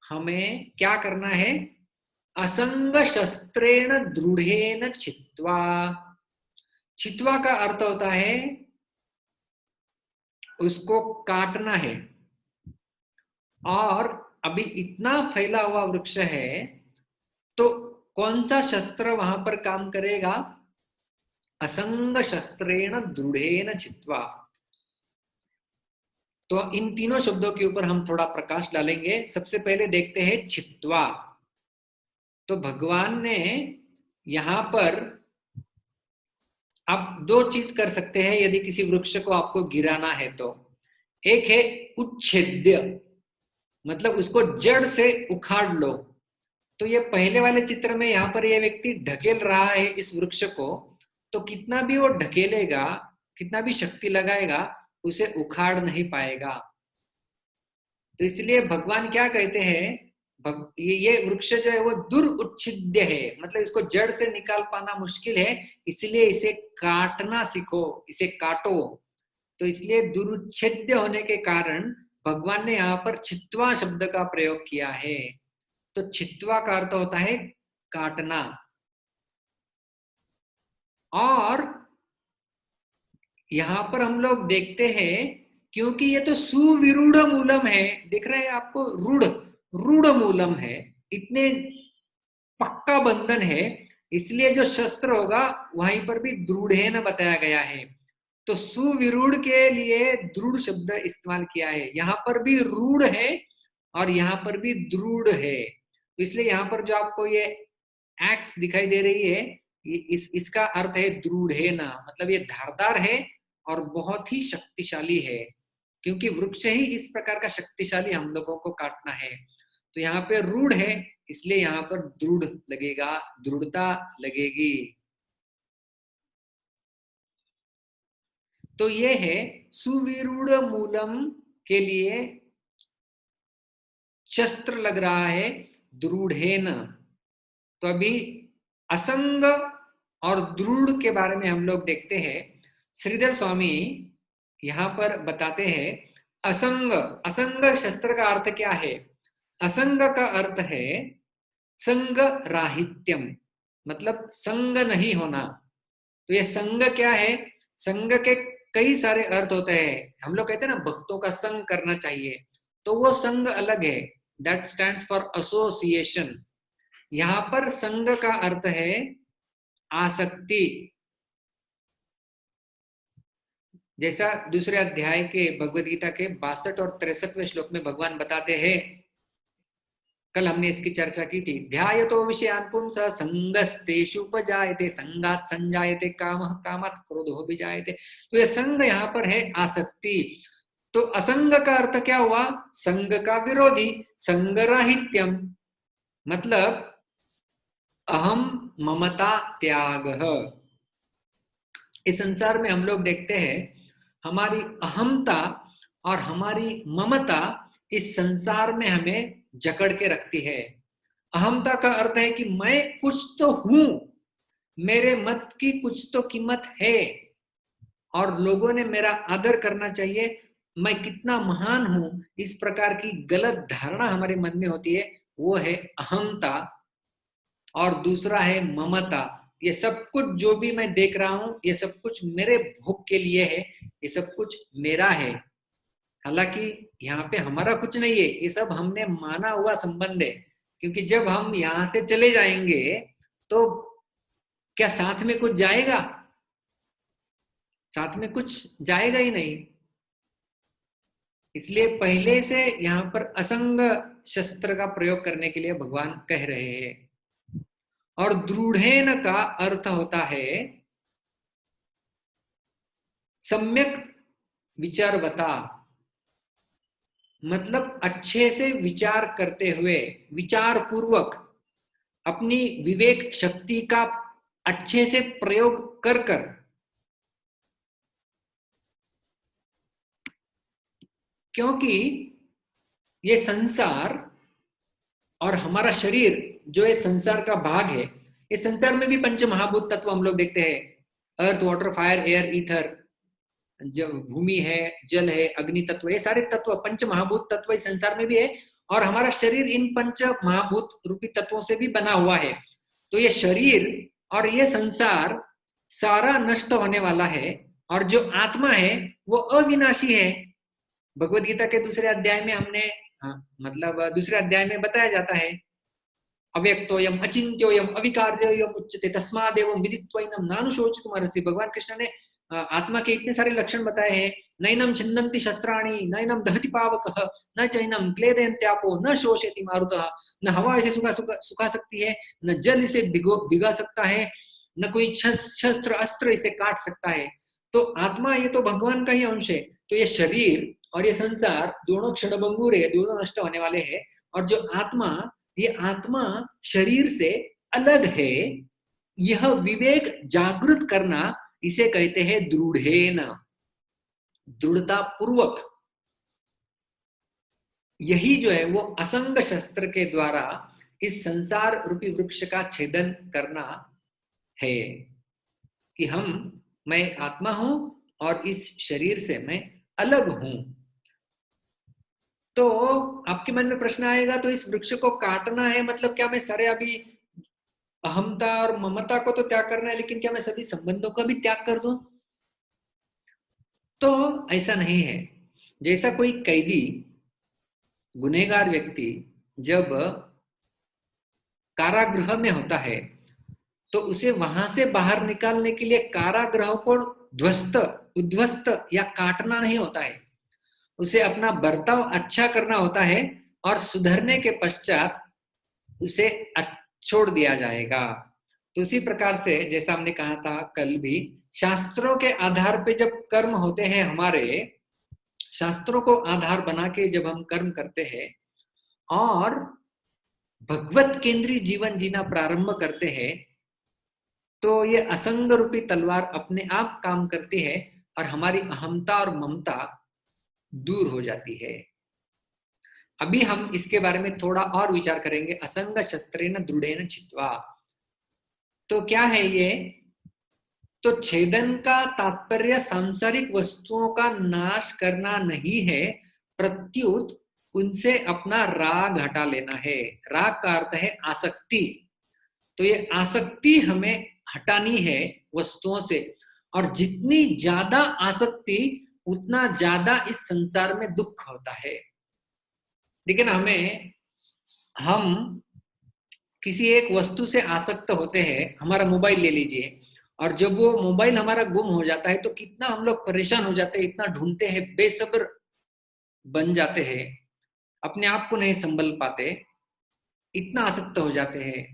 हमें क्या करना है, असंग शस्त्रेण दृढ़ेन छित्वा। छित्वा का अर्थ होता है उसको काटना है। और अभी इतना फैला हुआ वृक्ष है तो कौन सा शस्त्र वहां पर काम करेगा, असंग शस्त्रेण दृढ़ेन छित्वा। तो इन तीनों शब्दों के ऊपर हम थोड़ा प्रकाश डालेंगे। सबसे पहले देखते हैं छित्वा। तो भगवान ने यहां पर आप दो चीज कर सकते हैं यदि किसी वृक्ष को आपको गिराना है तो। एक है उच्छेद्य, मतलब उसको जड़ से उखाड़ लो। तो ये पहले वाले चित्र में यहाँ पर ये व्यक्ति ढकेल रहा है इस वृक्ष को, तो कितना भी वो ढकेलेगा, कितना भी शक्ति लगाएगा, उसे उखाड़ नहीं पाएगा। तो इसलिए भगवान क्या कहते हैं, ये वृक्ष जो है वो दुरुच्छिद्य है, मतलब इसको जड़ से निकाल पाना मुश्किल है, इसलिए इसे काटना सीखो, इसे काटो। तो इसलिए दुरुच्छेद्य होने के कारण भगवान ने यहाँ पर छित्वा शब्द का प्रयोग किया है। तो छित्वा का अर्थ होता है काटना। और यहां पर हम लोग देखते हैं, क्योंकि ये तो सुविरूढ़ मूलम है, दिख रहे हैं आपको, रूढ़ रूढ़ मूलम है, इतने पक्का बंधन है, इसलिए जो शस्त्र होगा वहीं पर भी दृढ़ेन बताया गया है। तो सुविरूढ़ के लिए दृढ़ शब्द इस्तेमाल किया है। यहाँ पर भी रूढ़ है और यहाँ पर भी दृढ़ है। तो इसलिए यहाँ पर जो आपको ये एक्स दिखाई दे रही है, ये इसका अर्थ है दृढ़ेन, मतलब ये धारदार है और बहुत ही शक्तिशाली है, क्योंकि वृक्ष ही इस प्रकार का शक्तिशाली हम लोगों को काटना है। तो यहाँ पे रूढ़ है, इसलिए यहाँ पर दृढ़ लगेगा, दृढ़ता लगेगी। तो ये है सुविरूढ़ मूलम के लिए शस्त्र लग रहा है दृढ़ेन। तो अभी असंग और दृढ़ के बारे में हम लोग देखते हैं। श्रीधर स्वामी यहाँ पर बताते हैं असंग, असंग शस्त्र का अर्थ क्या है। असंग का अर्थ है संग राहित्यम, मतलब संग नहीं होना। तो ये संग क्या है, संग के कई सारे अर्थ होते हैं। हम लोग कहते हैं ना भक्तों का संग करना चाहिए, तो वो संग अलग है, दैट स्टैंड्स फॉर एसोसिएशन। यहाँ पर संग का अर्थ है आसक्ति। जैसा दूसरे अध्याय के भगवद गीता के 62 और 63वें श्लोक में भगवान बताते हैं, कल हमने इसकी चर्चा की थी, ध्यायतो विषयान् पुंसः संगस्तेषुपजायते संगात् संजायते कामः कामात् क्रोधो विजायते। तो ये संग यहाँ पर है आसक्ति। तो असंग का अर्थ क्या हुआ, संग का विरोधी, संगराहित्यम, मतलब अहम ममता त्याग। इस संसार में हम लोग देखते हैं हमारी अहमता और हमारी ममता इस संसार में हमें जकड़ के रखती है। अहमता का अर्थ है कि मैं कुछ तो हूं, मेरे मत की कुछ तो कीमत है और लोगों ने मेरा आदर करना चाहिए, मैं कितना महान हूं, इस प्रकार की गलत धारणा हमारे मन में होती है, वो है अहमता। और दूसरा है ममता, ये सब कुछ जो भी मैं देख रहा हूं ये सब कुछ मेरे भोग के लिए है, ये सब कुछ मेरा है। हालांकि यहाँ पे हमारा कुछ नहीं है, ये सब हमने माना हुआ संबंध है, क्योंकि जब हम यहाँ से चले जाएंगे तो क्या साथ में कुछ जाएगा, साथ में कुछ जाएगा ही नहीं। इसलिए पहले से यहाँ पर असंग शस्त्र का प्रयोग करने के लिए भगवान कह रहे हैं। और दृढ़ेन का अर्थ होता है सम्यक विचारवता, मतलब अच्छे से विचार करते हुए, विचार पूर्वक अपनी विवेक शक्ति का अच्छे से प्रयोग कर कर, क्योंकि ये संसार और हमारा शरीर जो ये संसार का भाग है, इस संसार में भी पंच महाभूत तत्व हम लोग देखते हैं, अर्थ, वाटर, फायर, एयर, ईथर, जो भूमि है, जल है, अग्नि तत्व, ये सारे तत्व पंच महाभूत तत्व इस संसार में भी है, और हमारा शरीर इन पंच महाभूत रूपी तत्वों से भी बना हुआ है। तो ये शरीर और ये संसार सारा नष्ट होने वाला है, और जो आत्मा है वो अविनाशी है। भगवत गीता के दूसरे अध्याय में हमने मतलब दूसरे अध्याय में बताया जाता है, अव्यक्तोयम अचिंत्योयम अविकार्योयम उच्यते तस्मादेवं विदित्वैनं नानुशोचितुमर्हसि। भगवान कृष्ण ने आत्मा के इतने सारे लक्षण बताए हैं। नैनम छिन्दन्ति शस्त्राणि, नैनम दहति पावकः, न चैनम क्लेदयन्त्यापो, न शोषयति मारुतः। न हवा इसे सुखा सकती है, न जल इसे भिगा सकता है, न कोई शस्त्र अस्त्र इसे काट सकता है। तो आत्मा ये तो भगवान का ही अंश है। तो ये शरीर और ये संसार दोनों क्षणभंगुर है, दोनों नष्ट होने वाले हैं। और जो आत्मा, ये आत्मा शरीर से अलग है, यह विवेक जागृत करना, इसे कहते हैं दृढ़ेन, दृढ़ता पूर्वक। यही जो है वो असंग शस्त्र के द्वारा इस संसार रूपी वृक्ष का छेदन करना है, कि मैं आत्मा हूं और इस शरीर से मैं अलग हूं। तो आपके मन में प्रश्न आएगा, तो इस वृक्ष को काटना है मतलब क्या मैं सारे अभी अहमता और ममता को तो त्याग करना है, लेकिन क्या मैं सभी संबंधों का भी त्याग कर दूं? तो ऐसा नहीं है। जैसा कोई कैदी, गुनहगार व्यक्ति जब कारागृह में होता है, तो उसे वहां से बाहर निकालने के लिए कारागृह को उद्ध्वस्त या काटना नहीं होता है, उसे अपना बर्ताव अच्छा करना होता है, और सुधरने के पश्चात उसे छोड़ दिया जाएगा। तो उसी प्रकार से जैसा हमने कहा था कल भी, शास्त्रों के आधार पे जब कर्म होते हैं, हमारे शास्त्रों को आधार बना के जब हम कर्म करते हैं और भगवत केंद्रीय जीवन जीना प्रारंभ करते हैं, तो ये असंग रूपी तलवार अपने आप काम करती है और हमारी अहमता और ममता दूर हो जाती है। अभी हम इसके बारे में थोड़ा और विचार करेंगे। असंग शस्त्रेण दृढ़ेन छित्त्वा, तो क्या है ये? तो छेदन का तात्पर्य सांसारिक वस्तुओं का नाश करना नहीं है, प्रत्युत उनसे अपना राग हटा लेना है। राग का अर्थ है आसक्ति। तो ये आसक्ति हमें हटानी है वस्तुओं से, और जितनी ज्यादा आसक्ति उतना ज्यादा इस संसार में दुख होता है। लेकिन हम किसी एक वस्तु से आसक्त होते हैं, हमारा मोबाइल ले लीजिए, और जब वो मोबाइल हमारा गुम हो जाता है तो कितना हम लोग परेशान हो जाते हैं, इतना ढूंढते हैं, बेसब्र बन जाते हैं, अपने आप को नहीं संभल पाते, इतना आसक्त हो जाते हैं।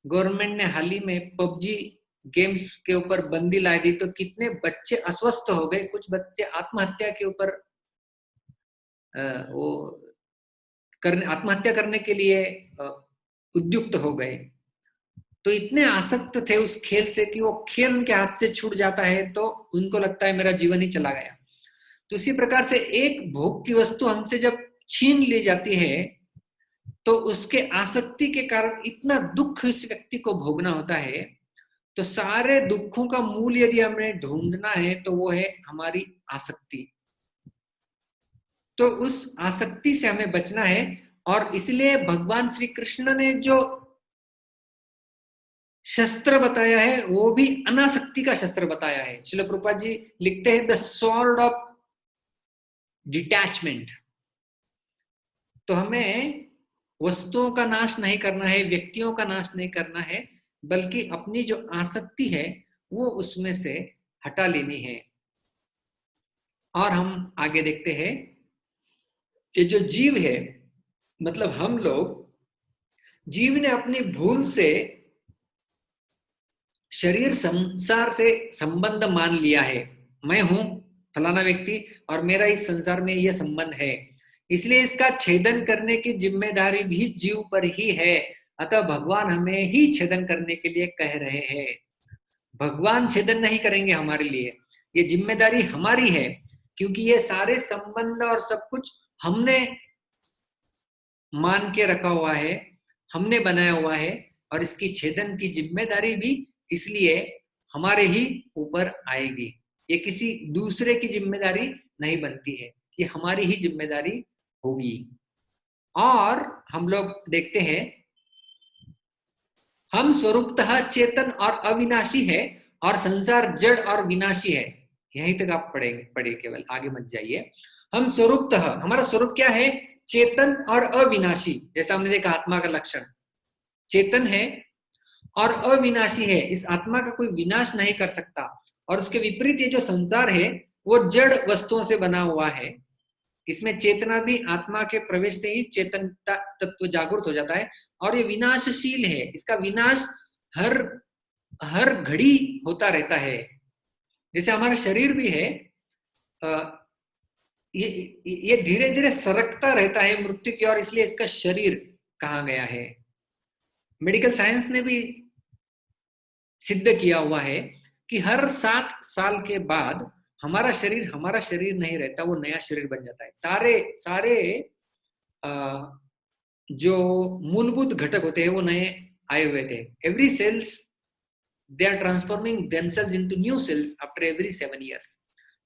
गवर्नमेंट ने हाल ही में पबजी गेम्स के ऊपर बंदी ला दी, तो कितने बच्चे अस्वस्थ हो गए, कुछ बच्चे आत्महत्या के ऊपर आत्महत्या करने के लिए उद्युक्त हो गए। तो इतने आसक्त थे उस खेल से कि वो खेल उनके हाथ से छूट जाता है तो उनको लगता है मेरा जीवन ही चला गया। तो इसी प्रकार से एक भोग की वस्तु हमसे जब छीन ली जाती है, तो उसके आसक्ति के कारण इतना दुख इस व्यक्ति को भोगना होता है। तो सारे दुखों का मूल यदि हमें ढूंढना है तो वो है हमारी आसक्ति। तो उस आसक्ति से हमें बचना है, और इसलिए भगवान श्री कृष्ण ने जो शस्त्र बताया है वो भी अनासक्ति का शस्त्र बताया है। श्रील प्रभुपाद जी लिखते हैं द स्वॉर्ड ऑफ डिटैचमेंट। तो हमें वस्तुओं का नाश नहीं करना है, व्यक्तियों का नाश नहीं करना है, बल्कि अपनी जो आसक्ति है वो उसमें से हटा लेनी है। और हम आगे देखते हैं, ये जो जीव है, मतलब हम लोग, जीव ने अपनी भूल से शरीर संसार से संबंध मान लिया है। मैं हूं फलाना व्यक्ति और मेरा इस संसार में यह संबंध है, इसलिए इसका छेदन करने की जिम्मेदारी भी जीव पर ही है। अतः भगवान हमें ही छेदन करने के लिए कह रहे हैं। भगवान छेदन नहीं करेंगे हमारे लिए, ये जिम्मेदारी हमारी है, क्योंकि ये सारे संबंध और सब कुछ हमने मान के रखा हुआ है हमने बनाया हुआ है और इसकी छेदन की जिम्मेदारी भी इसलिए हमारे ही ऊपर आएगी। ये किसी दूसरे की जिम्मेदारी नहीं बनती है, ये हमारी ही जिम्मेदारी होगी। और हम लोग देखते हैं हम स्वरूपतः चेतन और अविनाशी है और संसार जड़ और विनाशी है। यहीं तक आप पढ़े केवल, आगे मत जाइए। हम स्वरूपतः, हमारा स्वरूप क्या है? चेतन और अविनाशी। जैसा हमने देखा आत्मा का लक्षण चेतन है और अविनाशी है, इस आत्मा का कोई विनाश नहीं कर सकता। और उसके विपरीत ये जो संसार है वो जड़ वस्तुओं से बना हुआ है। इसमें चेतना भी आत्मा के प्रवेश से ही चेतन तत्व जागृत हो जाता है और ये विनाशशील है, इसका विनाश हर घड़ी होता रहता है। जैसे हमारा शरीर भी है, ये धीरे धीरे सरकता रहता है मृत्यु की ओर, इसलिए इसका शरीर कहा गया है। मेडिकल साइंस ने भी सिद्ध किया हुआ है कि हर 7 साल के बाद हमारा शरीर नहीं रहता, वो नया शरीर बन जाता है। सारे जो मूलभूत घटक होते हैं वो नए आए हुए थे। Every cells they are transforming themselves into new cells after every 7 years।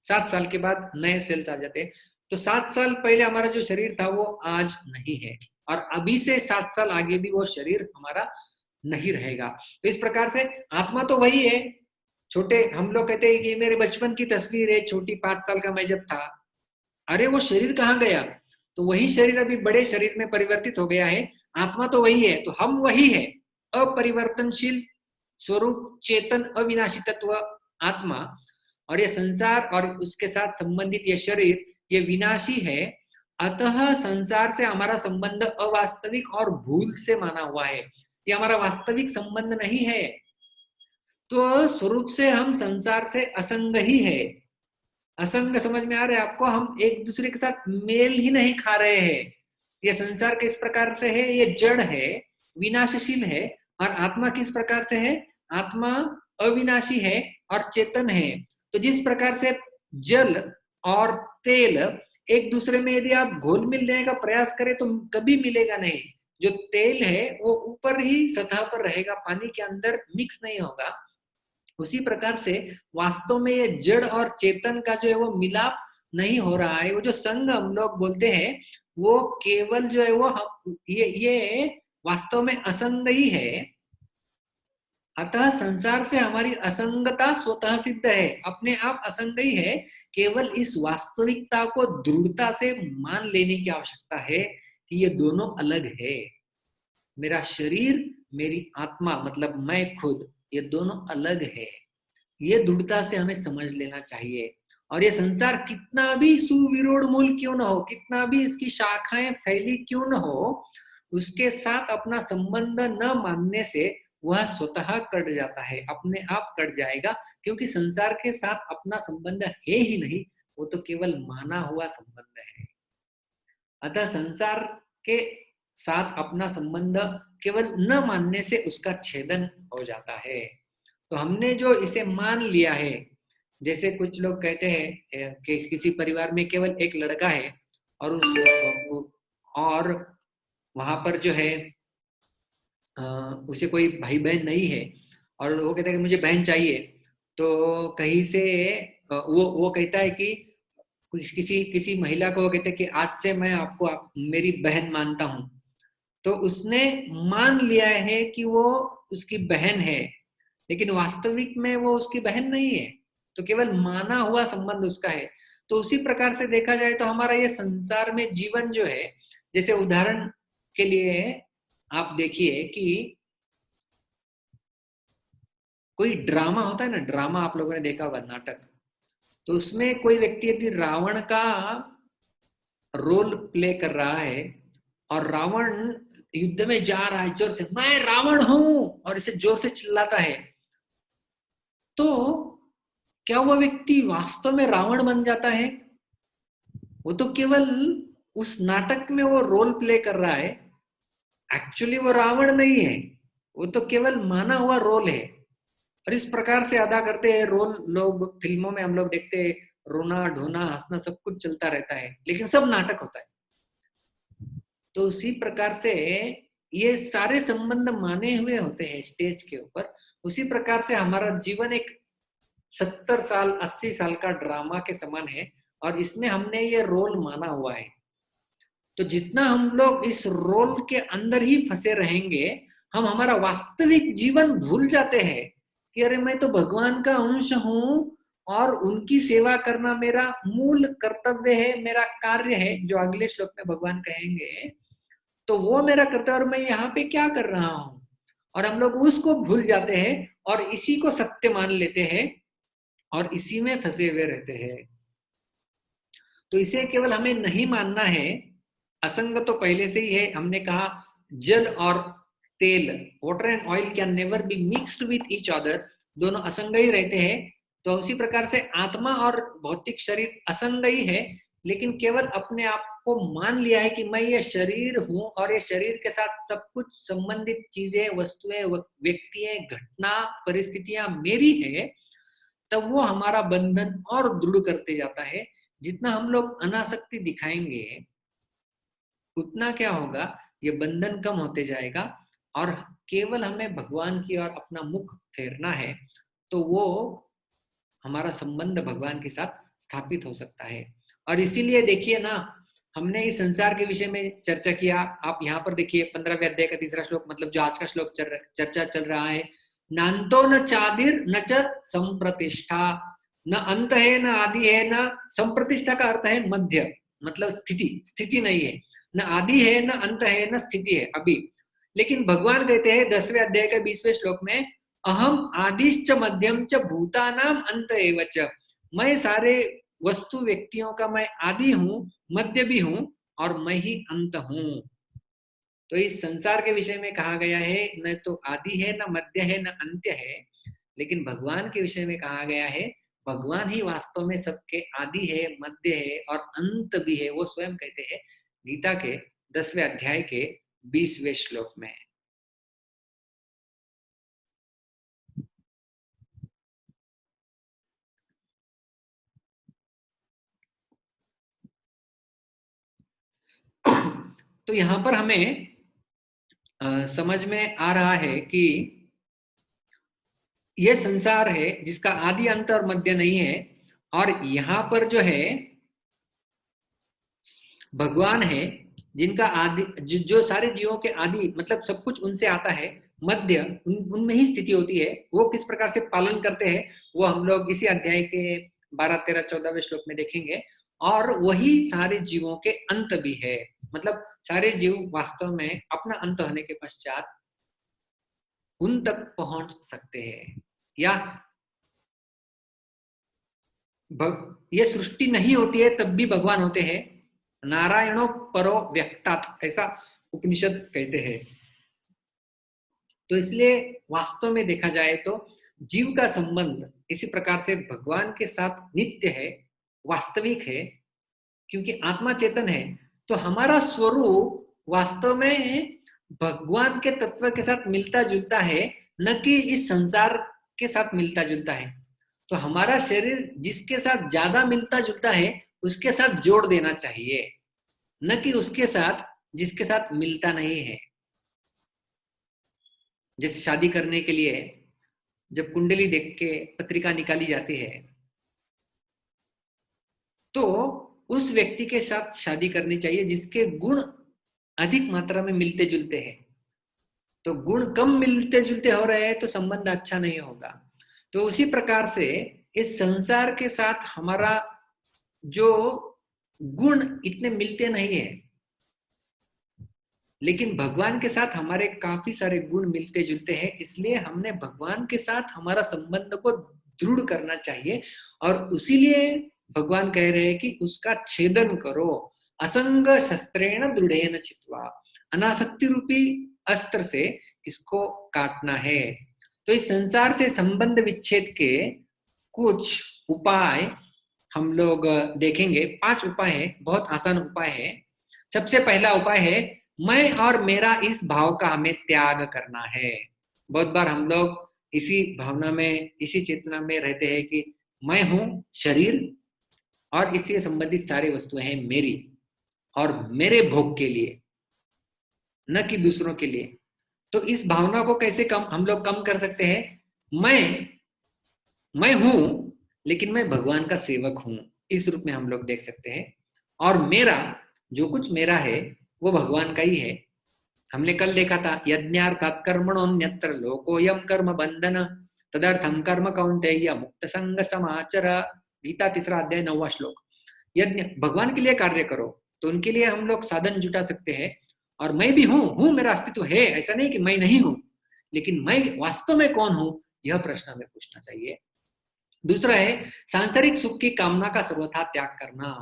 7 साल के बाद नए सेल्स आ जाते हैं। तो 7 साल पहले हमारा जो शरीर था वो आज नहीं है, और अभी से 7 साल आगे भी वो शरीर हमारा नहीं रहेगा। तो इस प्रकार से आत्मा तो वही है। छोटे हम लोग कहते हैं कि मेरे बचपन की तस्वीर है, छोटी 5 साल का मैं जब था। अरे वो शरीर कहाँ गया? तो वही शरीर अभी बड़े शरीर में परिवर्तित हो गया है। आत्मा तो वही है, तो हम वही है, अपरिवर्तनशील स्वरूप चेतन अविनाशी तत्व आत्मा। और ये संसार और उसके साथ संबंधित ये शरीर ये विनाशी है। अतः संसार से हमारा संबंध अवास्तविक और भूल से माना हुआ है, ये हमारा वास्तविक संबंध नहीं है। तो स्वरूप से हम संसार से असंग ही है। असंग समझ में आ रहा है आपको? हम एक दूसरे के साथ मेल ही नहीं खा रहे हैं। ये संसार किस प्रकार से है? ये जड़ है, विनाशशील है। और आत्मा किस प्रकार से है? आत्मा अविनाशी है और चेतन है। तो जिस प्रकार से जल और तेल एक दूसरे में यदि आप घोल मिल लेने का प्रयास करें तो कभी मिलेगा नहीं। जो तेल है वो ऊपर ही सतह पर रहेगा, पानी के अंदर मिक्स नहीं होगा। उसी प्रकार से वास्तव में ये जड़ और चेतन का जो है वो मिलाप नहीं हो रहा है। वो जो संग हम लोग बोलते हैं वो केवल जो है वो ये वास्तव में असंग ही है। अतः संसार से हमारी असंगता स्वतः सिद्ध है, अपने आप असंग ही है। केवल इस वास्तविकता को दृढ़ता से मान लेने की आवश्यकता है कि ये दोनों अलग है। मेरा शरीर, मेरी आत्मा मतलब मैं खुद, ये दोनों अलग है। ये दृढ़ता से हमें समझ लेना चाहिए। और ये संसार कितना भी सुविरूढ़ मूल क्यों न हो, कितना भी इसकी शाखाएं फैली क्यों न हो, उसके साथ अपना संबंध न मानने से वह स्वतः कट जाता है, अपने आप कट जाएगा। क्योंकि संसार के साथ अपना संबंध है ही नहीं, वो तो केवल माना हुआ संबंध है। अतः संसार के साथ अपना संबंध केवल न मानने से उसका छेदन हो जाता है। तो हमने जो इसे मान लिया है, जैसे कुछ लोग कहते हैं कि किसी परिवार में केवल एक लड़का है और वहां पर जो है उसे कोई भाई बहन नहीं है, और वो कहता है कि मुझे बहन चाहिए। तो कहीं से वो कहता है कि किसी महिला को वो कहते हैं कि आज से मैं आपको मेरी बहन मानता हूँ। तो उसने मान लिया है कि वो उसकी बहन है, लेकिन वास्तविक में वो उसकी बहन नहीं है, तो केवल माना हुआ संबंध उसका है। तो उसी प्रकार से देखा जाए तो हमारा ये संसार में जीवन जो है, जैसे उदाहरण के लिए आप देखिए कि कोई ड्रामा होता है ना, ड्रामा आप लोगों ने देखा होगा, नाटक। तो उसमें कोई व्यक्ति यदि रावण का रोल प्ले कर रहा है और रावण युद्ध में जा रहा है जोर से, मैं रावण हूं, और इसे जोर से चिल्लाता है, तो क्या वो व्यक्ति वास्तव में रावण बन जाता है? वो तो केवल उस नाटक में वो रोल प्ले कर रहा है, एक्चुअली वो रावण नहीं है, वो तो केवल माना हुआ रोल है। और इस प्रकार से अदा करते हैं रोल लोग। फिल्मों में हम लोग देखते हैं, रोना ढोना हंसना सब कुछ चलता रहता है, लेकिन सब नाटक होता है। तो उसी प्रकार से ये सारे संबंध माने हुए होते हैं स्टेज के ऊपर, उसी प्रकार से हमारा जीवन एक 70 साल 80 साल का ड्रामा के समान है और इसमें हमने ये रोल माना हुआ है। तो जितना हम लोग इस रोल के अंदर ही फंसे रहेंगे, हम हमारा वास्तविक जीवन भूल जाते हैं कि अरे मैं तो भगवान का अंश हूँ और उनकी सेवा करना मेरा मूल कर्तव्य है, मेरा कार्य है, जो अगले श्लोक में भगवान कहेंगे। तो वो मेरा कर्तव्य और मैं यहाँ पे क्या कर रहा हूँ, और हम लोग उसको भूल जाते हैं और इसी को सत्य मान लेते हैं और इसी में फंसे हुए रहते हैं। तो इसे केवल हमें नहीं मानना है। असंग तो पहले से ही है, हमने कहा जल और तेल, water and oil can never be mixed with each other, दोनों असंग ही रहते हैं। तो उसी प्रकार से आत्मा और भौतिक शरीर असंग ही है, लेकिन केवल अपने आप को मान लिया है कि मैं ये शरीर हूं और ये शरीर के साथ सब कुछ संबंधित चीजें, वस्तुएं, व्यक्तियां, घटना, परिस्थितियां मेरी है। तब वो हमारा बंधन और दृढ़ करते जाता है। जितना हम लोग अनासक्ति दिखाएंगे उतना क्या होगा, ये बंधन कम होते जाएगा और केवल हमें भगवान की ओर अपना मुख फेरना है, तो वो हमारा संबंध भगवान के साथ स्थापित हो सकता है। और इसीलिए देखिए ना, हमने इस संसार के विषय में चर्चा किया। आप यहाँ पर देखिए 15वें अध्याय का 3रा श्लोक, मतलब जो आज का श्लोक चर्चा चल रहा है, नान्तो न चादिर न च संप्रतिष्ठा, न अंत है न आदि है न संप्रतिष्ठा का अर्थ है मध्य, मतलब स्थिति नहीं है, न आदि है न अंत है न स्थिति है अभी। लेकिन भगवान कहते हैं 10वें अध्याय के 20वें श्लोक में, अहम आदिश्च मध्यम च भूतानाम अंत एव च, मैं सारे वस्तु व्यक्तियों का मैं आदि हूँ, मध्य भी हूँ और मैं ही अंत हूँ। तो इस संसार के विषय में कहा गया है न तो आदि है, न मध्य है, न अंत्य है। लेकिन भगवान के विषय में कहा गया है, भगवान ही वास्तव में सबके आदि है, मध्य है और अंत भी है। वो स्वयं कहते हैं गीता के 10वें अध्याय के 20वें श्लोक में। तो यहाँ पर हमें समझ में आ रहा है कि ये संसार है जिसका आदि अंत और मध्य नहीं है, और यहाँ पर जो है भगवान है जिनका आदि, जो सारे जीवों के आदि, मतलब सब कुछ उनसे आता है, मध्य उनमें ही स्थिति होती है। वो किस प्रकार से पालन करते हैं वो हम लोग इसी अध्याय के 12, 13, 14वें श्लोक में देखेंगे। और वही सारे जीवों के अंत भी है, मतलब सारे जीव वास्तव में अपना अंत होने के पश्चात उन तक पहुंच सकते हैं। या ये सृष्टि नहीं होती है तब भी भगवान होते हैं, नारायणो परो व्यक्तात्, ऐसा उपनिषद कहते हैं। तो इसलिए वास्तव में देखा जाए तो जीव का संबंध इसी प्रकार से भगवान के साथ नित्य है, वास्तविक है, क्योंकि आत्मा चेतन है। तो हमारा स्वरूप वास्तव में भगवान के तत्व के साथ मिलता जुलता है, न कि इस संसार के साथ मिलता जुलता है। तो हमारा शरीर जिसके साथ ज्यादा मिलता जुलता है उसके साथ जोड़ देना चाहिए, न कि उसके साथ जिसके साथ मिलता नहीं है। जैसे शादी करने के लिए जब कुंडली देख के पत्रिका निकाली जाती है, तो उस व्यक्ति के साथ शादी करनी चाहिए जिसके गुण अधिक मात्रा में मिलते जुलते हैं। तो गुण कम मिलते जुलते हो रहे हैं तो संबंध अच्छा नहीं होगा। तो उसी प्रकार से इस संसार के साथ हमारा जो गुण इतने मिलते नहीं है, लेकिन भगवान के साथ हमारे काफी सारे गुण मिलते जुलते हैं। इसलिए हमने भगवान के साथ हमारा संबंध को दृढ़ करना चाहिए, और इसीलिए भगवान कह रहे हैं कि उसका छेदन करो, असंग शस्त्रेण दृढ़ेन चित्वा, अनासक्ति रूपी अस्त्र से इसको काटना है। तो इस संसार से संबंध विच्छेद के कुछ उपाय हम लोग देखेंगे। 5 उपाय है, बहुत आसान उपाय है। सबसे पहला उपाय है, मैं और मेरा इस भाव का हमें त्याग करना है। बहुत बार हम लोग इसी भावना में, इसी चेतना में रहते हैं कि मैं हूं शरीर और इससे संबंधित सारी वस्तुएं हैं मेरी और मेरे भोग के लिए। न कि दूसरों के लिए। तो इस भावना को कैसे हम लोग कम कर सकते हैं? मैं हूं, लेकिन मैं भगवान का सेवक हूं, इस रूप में हम लोग देख सकते हैं। और मेरा जो कुछ मेरा है वो भगवान का ही है। हमने कल देखा था, यज्ञार्थात् कर्मणोऽन्यत्र लोकोऽयं कर्म बंधन तदर्थं कर्म कौन्तेय मुक्त संग समाचर। गीता 3 अध्याय 9वां श्लोक। यज्ञ, भगवान के लिए कार्य करो, तो उनके लिए हम लोग साधन जुटा सकते हैं। और मैं भी हूँ, मेरा अस्तित्व है, ऐसा नहीं कि मैं नहीं हूँ, लेकिन मैं वास्तव में कौन हूँ, यह प्रश्न हमें पूछना चाहिए। दूसरा है सांसारिक सुख की कामना का सर्वथा त्याग करना।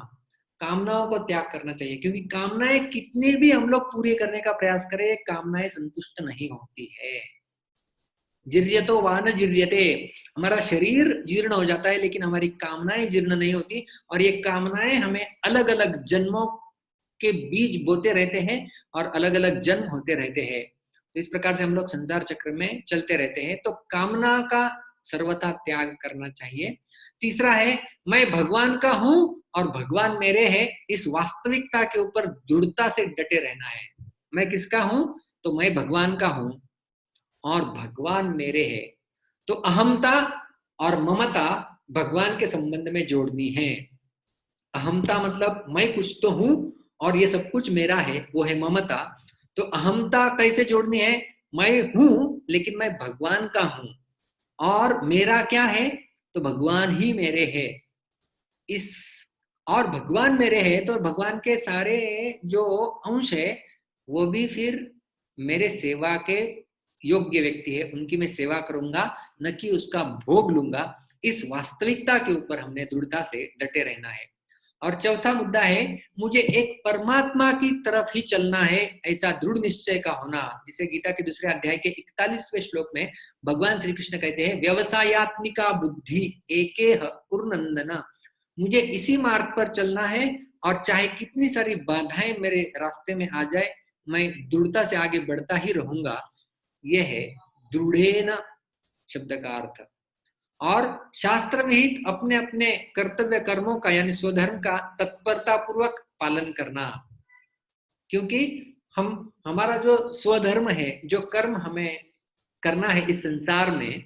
कामनाओं को त्याग करना चाहिए, क्योंकि कामनाएं कितनी भी हम लोग पूरी करने का प्रयास करें, कामनाएं संतुष्ट नहीं होती है। जीर्यतो वान जीर्यते, हमारा शरीर जीर्ण हो जाता है लेकिन हमारी कामनाएं जीर्ण नहीं होती। और ये कामनाएं हमें अलग अलग जन्मों के बीज बोते रहते हैं और अलग अलग जन्म होते रहते हैं। तो इस प्रकार से हम लोग संसार चक्र में चलते रहते हैं। तो कामना का सर्वथा त्याग करना चाहिए। तीसरा है मैं भगवान का हूं और भगवान मेरे है, इस वास्तविकता के ऊपर दृढ़ता से डटे रहना है। मैं किसका हूं? तो मैं भगवान का हूं और भगवान मेरे है। तो अहमता और ममता भगवान के संबंध में जोड़नी है। अहमता मतलब मैं कुछ तो हूं और ये सब कुछ मेरा है, वो है ममता। तो अहमता कैसे जोड़नी है? मैं हूं लेकिन मैं भगवान का हूं, और मेरा क्या है? तो भगवान ही मेरे है। इस और भगवान मेरे है तो भगवान के सारे जो अंश है वो भी फिर मेरे सेवा के योग्य व्यक्ति है, उनकी मैं सेवा करूंगा, न कि उसका भोग लूंगा। इस वास्तविकता के ऊपर हमने दृढ़ता से डटे रहना है। और चौथा मुद्दा है मुझे एक परमात्मा की तरफ ही चलना है, ऐसा दृढ़ निश्चय का होना, जिसे गीता के 2 अध्याय के 41वें श्लोक में भगवान श्री कृष्ण कहते हैं, व्यवसायत्मिका बुद्धि एकेह कुरुनंदन। मुझे इसी मार्ग पर चलना है और चाहे कितनी सारी बाधाएं मेरे रास्ते में आ जाए, मैं दृढ़ता से आगे बढ़ता ही रहूंगा। यह है दृढ़ेन शब्द का अर्थ। और शास्त्र विहित अपने अपने कर्तव्य कर्मों का यानी स्वधर्म का तत्परता पूर्वक पालन करना। क्योंकि हमारा जो स्वधर्म है, जो कर्म हमें करना है इस संसार में,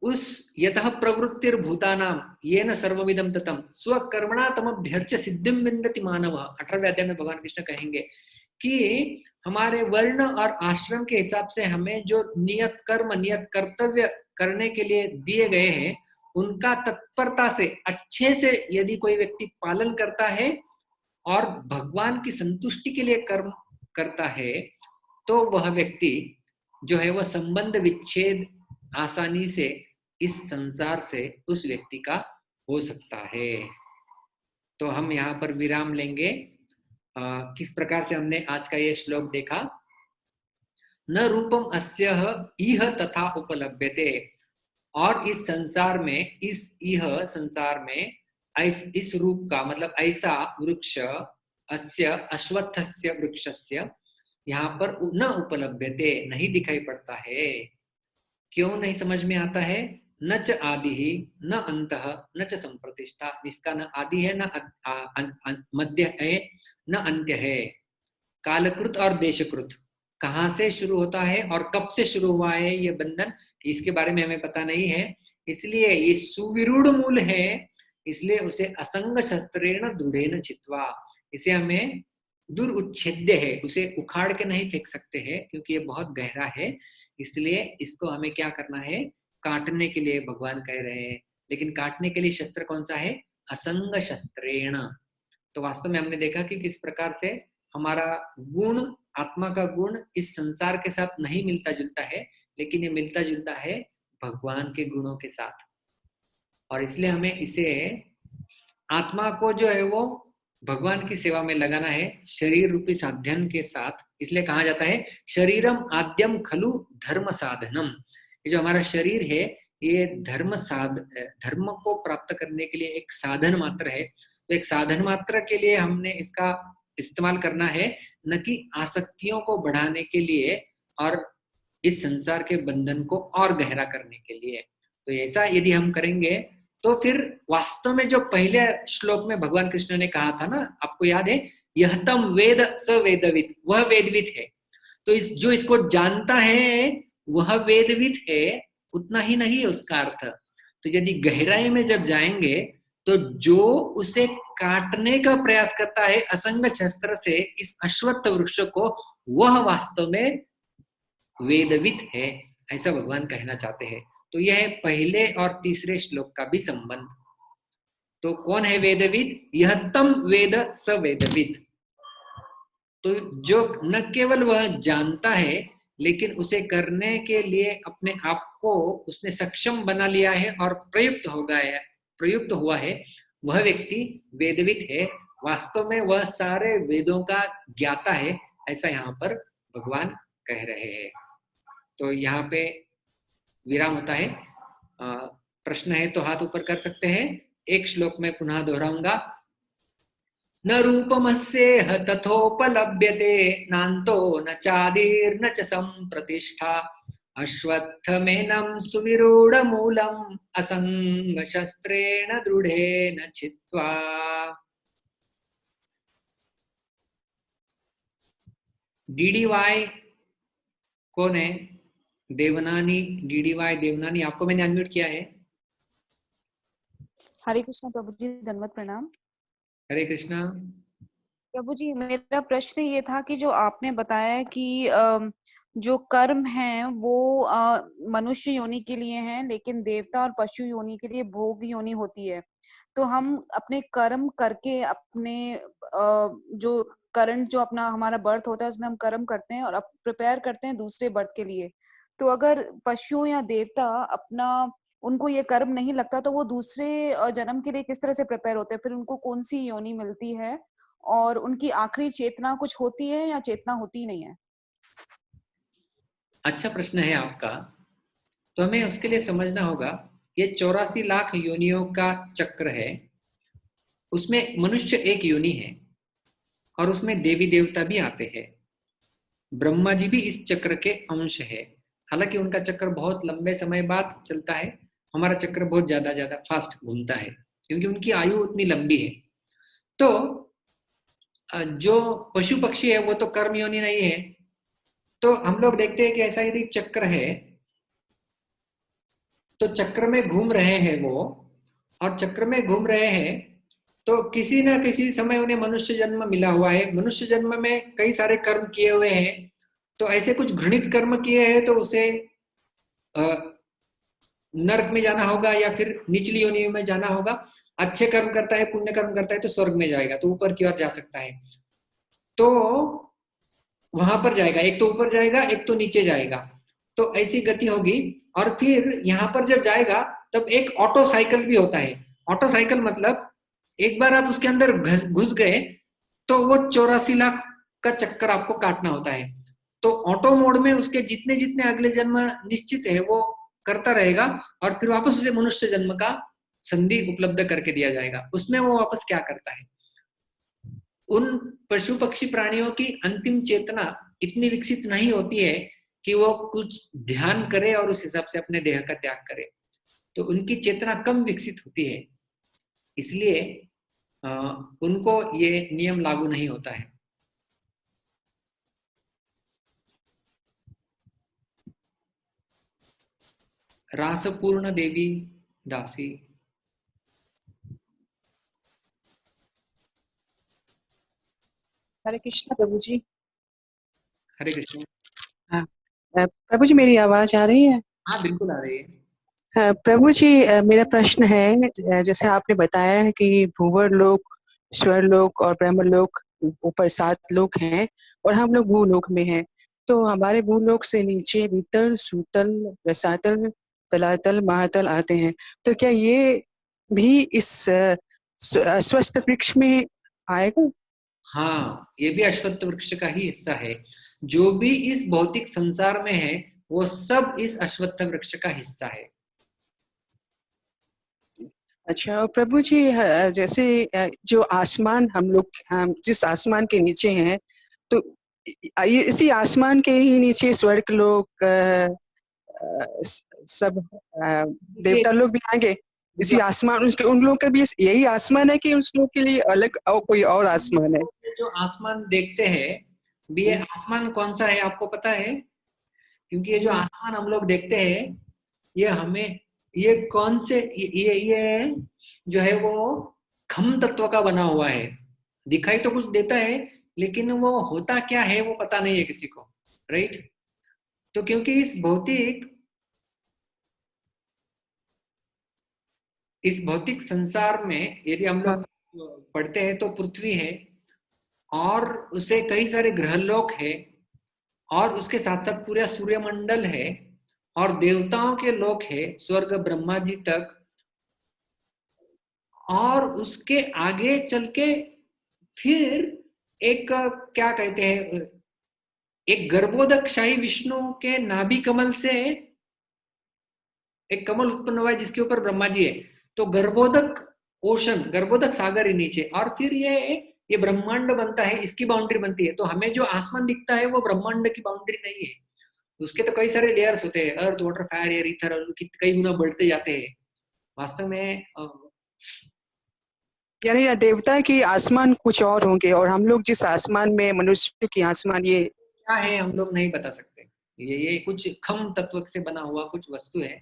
उस यतः प्रवृत्तिर्भूतानां येन सर्वमिदं ततं स्वकर्मणा तमभ्यर्च्य सिद्धिं विन्दति मानवः। 18वें अध्याय में भगवान कृष्ण कहेंगे कि हमारे वर्ण और आश्रम के हिसाब से हमें जो नियत कर्म, नियत कर्तव्य करने के लिए दिए गए हैं, उनका तत्परता से अच्छे से यदि कोई व्यक्ति पालन करता है और भगवान की संतुष्टि के लिए कर्म करता है, तो वह व्यक्ति जो है वह संबंध विच्छेद आसानी से इस संसार से उस व्यक्ति का हो सकता है। तो हम यहाँ पर विराम लेंगे। किस प्रकार से हमने आज का ये श्लोक देखा, न रूपम अस्यः इह तथा उपलभ्यते। और इस संसार में, इस इह संसार में इस रूप का मतलब ऐसा वृक्ष, अस्य अश्वत्थस्य वृक्षस्य यहाँ पर न उपलभ्यते, नहीं दिखाई पड़ता है। क्यों नहीं समझ में आता है? न च आदि ही न अंतः न च संप्रतिष्ठा। इसका न आदि है, न मध्य है, न अंत्य है। कालकृत और देशकृत, कहाँ से शुरू होता है और कब से शुरू हुआ है ये बंधन, इसके बारे में हमें पता नहीं है। इसलिए ये सुविरूढ़ मूल है, इसलिए उसे असंग शस्त्रेण दृढ़ेन छित्वा, इसे हमें दुरुच्छेद्य है, उसे उखाड़ के नहीं फेंक सकते हैं क्योंकि ये बहुत गहरा है। इसलिए इसको हमें क्या करना है? काटने के लिए भगवान कह रहे हैं। लेकिन काटने के लिए शस्त्र कौन सा है? असंग शस्त्रेण। तो वास्तव में हमने देखा कि किस प्रकार से हमारा गुण, आत्मा का गुण इस संसार के साथ नहीं मिलता जुलता है, लेकिन ये मिलता जुलता है भगवान के गुणों के साथ। और इसलिए हमें इसे, आत्मा को जो है वो भगवान की सेवा में लगाना है शरीर रूपी साधन के साथ। इसलिए कहा जाता है शरीरम आद्यम खलु धर्म साधनम। ये जो हमारा शरीर है ये धर्म को प्राप्त करने के लिए एक साधन मात्र है। तो एक साधन मात्र के लिए हमने इसका इस्तेमाल करना है, न कि आसक्तियों को बढ़ाने के लिए और इस संसार के बंधन को और गहरा करने के लिए। तो ऐसा यदि हम करेंगे तो फिर वास्तव में जो पहले श्लोक में भगवान कृष्ण ने कहा था ना, आपको याद है, यह तम वेद स वेदविद, वह वेदविद है। तो जो इसको जानता है वह वेदविद है, उतना ही नहीं उसका अर्थ। तो यदि गहराई में जब जाएंगे तो जो उसे काटने का प्रयास करता है असंग शस्त्र से इस अश्वत्थ वृक्ष को, वह वास्तव में वेदविद है, ऐसा भगवान कहना चाहते हैं। तो यह है पहले और तीसरे श्लोक का भी संबंध। तो कौन है वेदविद? यह तम वेद स वेदविद। तो जो न केवल वह जानता है लेकिन उसे करने के लिए अपने आप को उसने सक्षम बना लिया है और प्रयुक्त हुआ है, वह व्यक्ति वेदविद है। वास्तव में वह सारे वेदों का ज्ञाता है, ऐसा यहाँ पर भगवान कह रहे हैं। तो यहाँ पे विराम होता है। प्रश्न है तो हाथ ऊपर कर सकते हैं। एक श्लोक में पुनः दोहराऊंगा। न रूपमस्येह तथोपलभ्यते नान्तो न चादिर्न च संप्रतिष्ठा अश्वत्थमेनं सुविरूढमूलम् असंगशस्त्रेण दृढेन छित्त्वा। डीडीवाई कौन है? देवनानी, डीडीवाई देवनानी, आपको मैंने अनम्यूट किया है। हरे कृष्णा प्रभु जी, धन्यवाद, प्रणाम। हरे कृष्णा प्रभु जी, मेरा प्रश्न ये था कि जो आपने बताया कि जो कर्म है वो मनुष्य योनि के लिए है, लेकिन देवता और पशु योनि के लिए भोग योनि होती है। तो हम अपने कर्म करके अपने जो करंट जो अपना हमारा बर्थ होता है उसमें हम कर्म करते हैं और अब प्रिपेयर करते हैं दूसरे बर्थ के लिए। तो अगर पशु या देवता अपना उनको ये कर्म नहीं लगता तो वो दूसरे जन्म के लिए किस तरह से प्रिपेयर होते हैं? फिर उनको कौन सी योनि मिलती है और उनकी आखिरी चेतना कुछ होती है या चेतना होती नहीं है? अच्छा प्रश्न है आपका। तो हमें उसके लिए समझना होगा, ये 84 लाख योनियों का चक्र है, उसमें मनुष्य एक योनि है और उसमें देवी देवता भी आते हैं। ब्रह्मा जी भी इस चक्र के अंश है। हालांकि उनका चक्र बहुत लंबे समय बाद चलता है, हमारा चक्र बहुत ज्यादा फास्ट घूमता है क्योंकि उनकी आयु उतनी लंबी है। तो जो पशु पक्षी है वो तो कर्म योनि नहीं है। तो हम लोग देखते हैं कि ऐसा यदि चक्र है तो चक्र में घूम रहे हैं वो, और चक्र में घूम रहे हैं तो किसी न किसी समय उन्हें मनुष्य जन्म मिला हुआ है। मनुष्य जन्म में कई सारे कर्म किए हुए हैं, तो ऐसे कुछ घृणित कर्म किए हैं तो उसे नरक में जाना होगा या फिर निचली योनि में जाना होगा। अच्छे कर्म करता है, पुण्य कर्म करता है तो स्वर्ग में जाएगा, तो ऊपर की ओर जा सकता है। तो वहां पर जाएगा, एक तो ऊपर जाएगा एक तो नीचे जाएगा, तो ऐसी गति होगी। और फिर यहाँ पर जब जाएगा तब एक ऑटो साइकिल भी होता है। ऑटो साइकिल मतलब एक बार आप उसके अंदर घुस गए तो वो 84 लाख का चक्कर आपको काटना होता है। तो ऑटो मोड में उसके जितने जितने अगले जन्म निश्चित है वो करता रहेगा और फिर वापस उसे मनुष्य जन्म का संधि उपलब्ध करके दिया जाएगा। उसमें वो वापस क्या करता है? उन पशु पक्षी प्राणियों की अंतिम चेतना इतनी विकसित नहीं होती है कि वो कुछ ध्यान करे और उस हिसाब से अपने देह का त्याग करे। तो उनकी चेतना कम विकसित होती है, इसलिए उनको ये नियम लागू नहीं होता है। रासपूर्ण देवी दासी। हरे कृष्णा प्रभु जी। हरे कृष्ण। हाँ, प्रभु जी मेरी आवाज आ रही है? हाँ बिल्कुल आ रही है। प्रभु जी, मेरा प्रश्न है, जैसे आपने बताया है कि भूवर लोक, स्वर लोक और ब्रह्म लोक, ऊपर 7 लोक हैं और हम लोग भूलोक में हैं। तो हमारे भूलोक से नीचे वितल, सूतल, रसातल, तलातल, महातल आते हैं। तो क्या ये भी इस स्वस्थ वृक्ष में आएगा? हाँ, ये भी अश्वत्थ वृक्ष का ही हिस्सा है। जो भी इस भौतिक संसार में है वो सब इस अश्वत्थ वृक्ष का हिस्सा है। अच्छा, और प्रभु जी, जैसे जो आसमान हम जिस आसमान के नीचे हैं, तो ये इसी आसमान के ही नीचे स्वर्ग लोग, सब देवता लोग भी आएंगे? इसी आसमान उसके उन लोगों का भी यही आसमान है कि उस लोगों के लिए अलग और कोई और आसमान है? ये जो आसमान देखते हैं, भी ये आसमान कौन सा है आपको पता है? क्योंकि ये जो आसमान हम लोग देखते हैं, ये हमें ये कौन से ये जो है वो खम तत्व का बना हुआ है। दिखाई तो कुछ देता है, लेकिन वो होता क्या है वो पता नहीं है किसी को, राइट? तो क्योंकि इस भौतिक संसार में यदि हम लोग पढ़ते हैं तो पृथ्वी है और उसे कई सारे ग्रहलोक है और उसके साथ साथ पूरा सूर्यमंडल है और देवताओं के लोक है, स्वर्ग ब्रह्मा जी तक, और उसके आगे चल के फिर एक क्या कहते हैं, एक गर्भोदक शाही विष्णु के नाभि कमल से एक कमल उत्पन्न हुआ है जिसके ऊपर ब्रह्मा जी है। तो गर्भोदक ओशन, गर्भोदक सागर ही नीचे, और फिर ये ब्रह्मांड बनता है, इसकी बाउंड्री बनती है। तो हमें जो आसमान दिखता है वो ब्रह्मांड की बाउंड्री नहीं है, उसके तो कई सारे लेयर्स होते हैं, earth water fire air ether, उनकी कई गुना बढ़ते जाते हैं वास्तव में। यानी यह देवता की आसमान कुछ और होंगे और हम लोग जिस आसमान में मनुष्य की आसमान ये क्या है हम लोग नहीं बता सकते। ये कुछ खम तत्व से बना हुआ कुछ वस्तु है।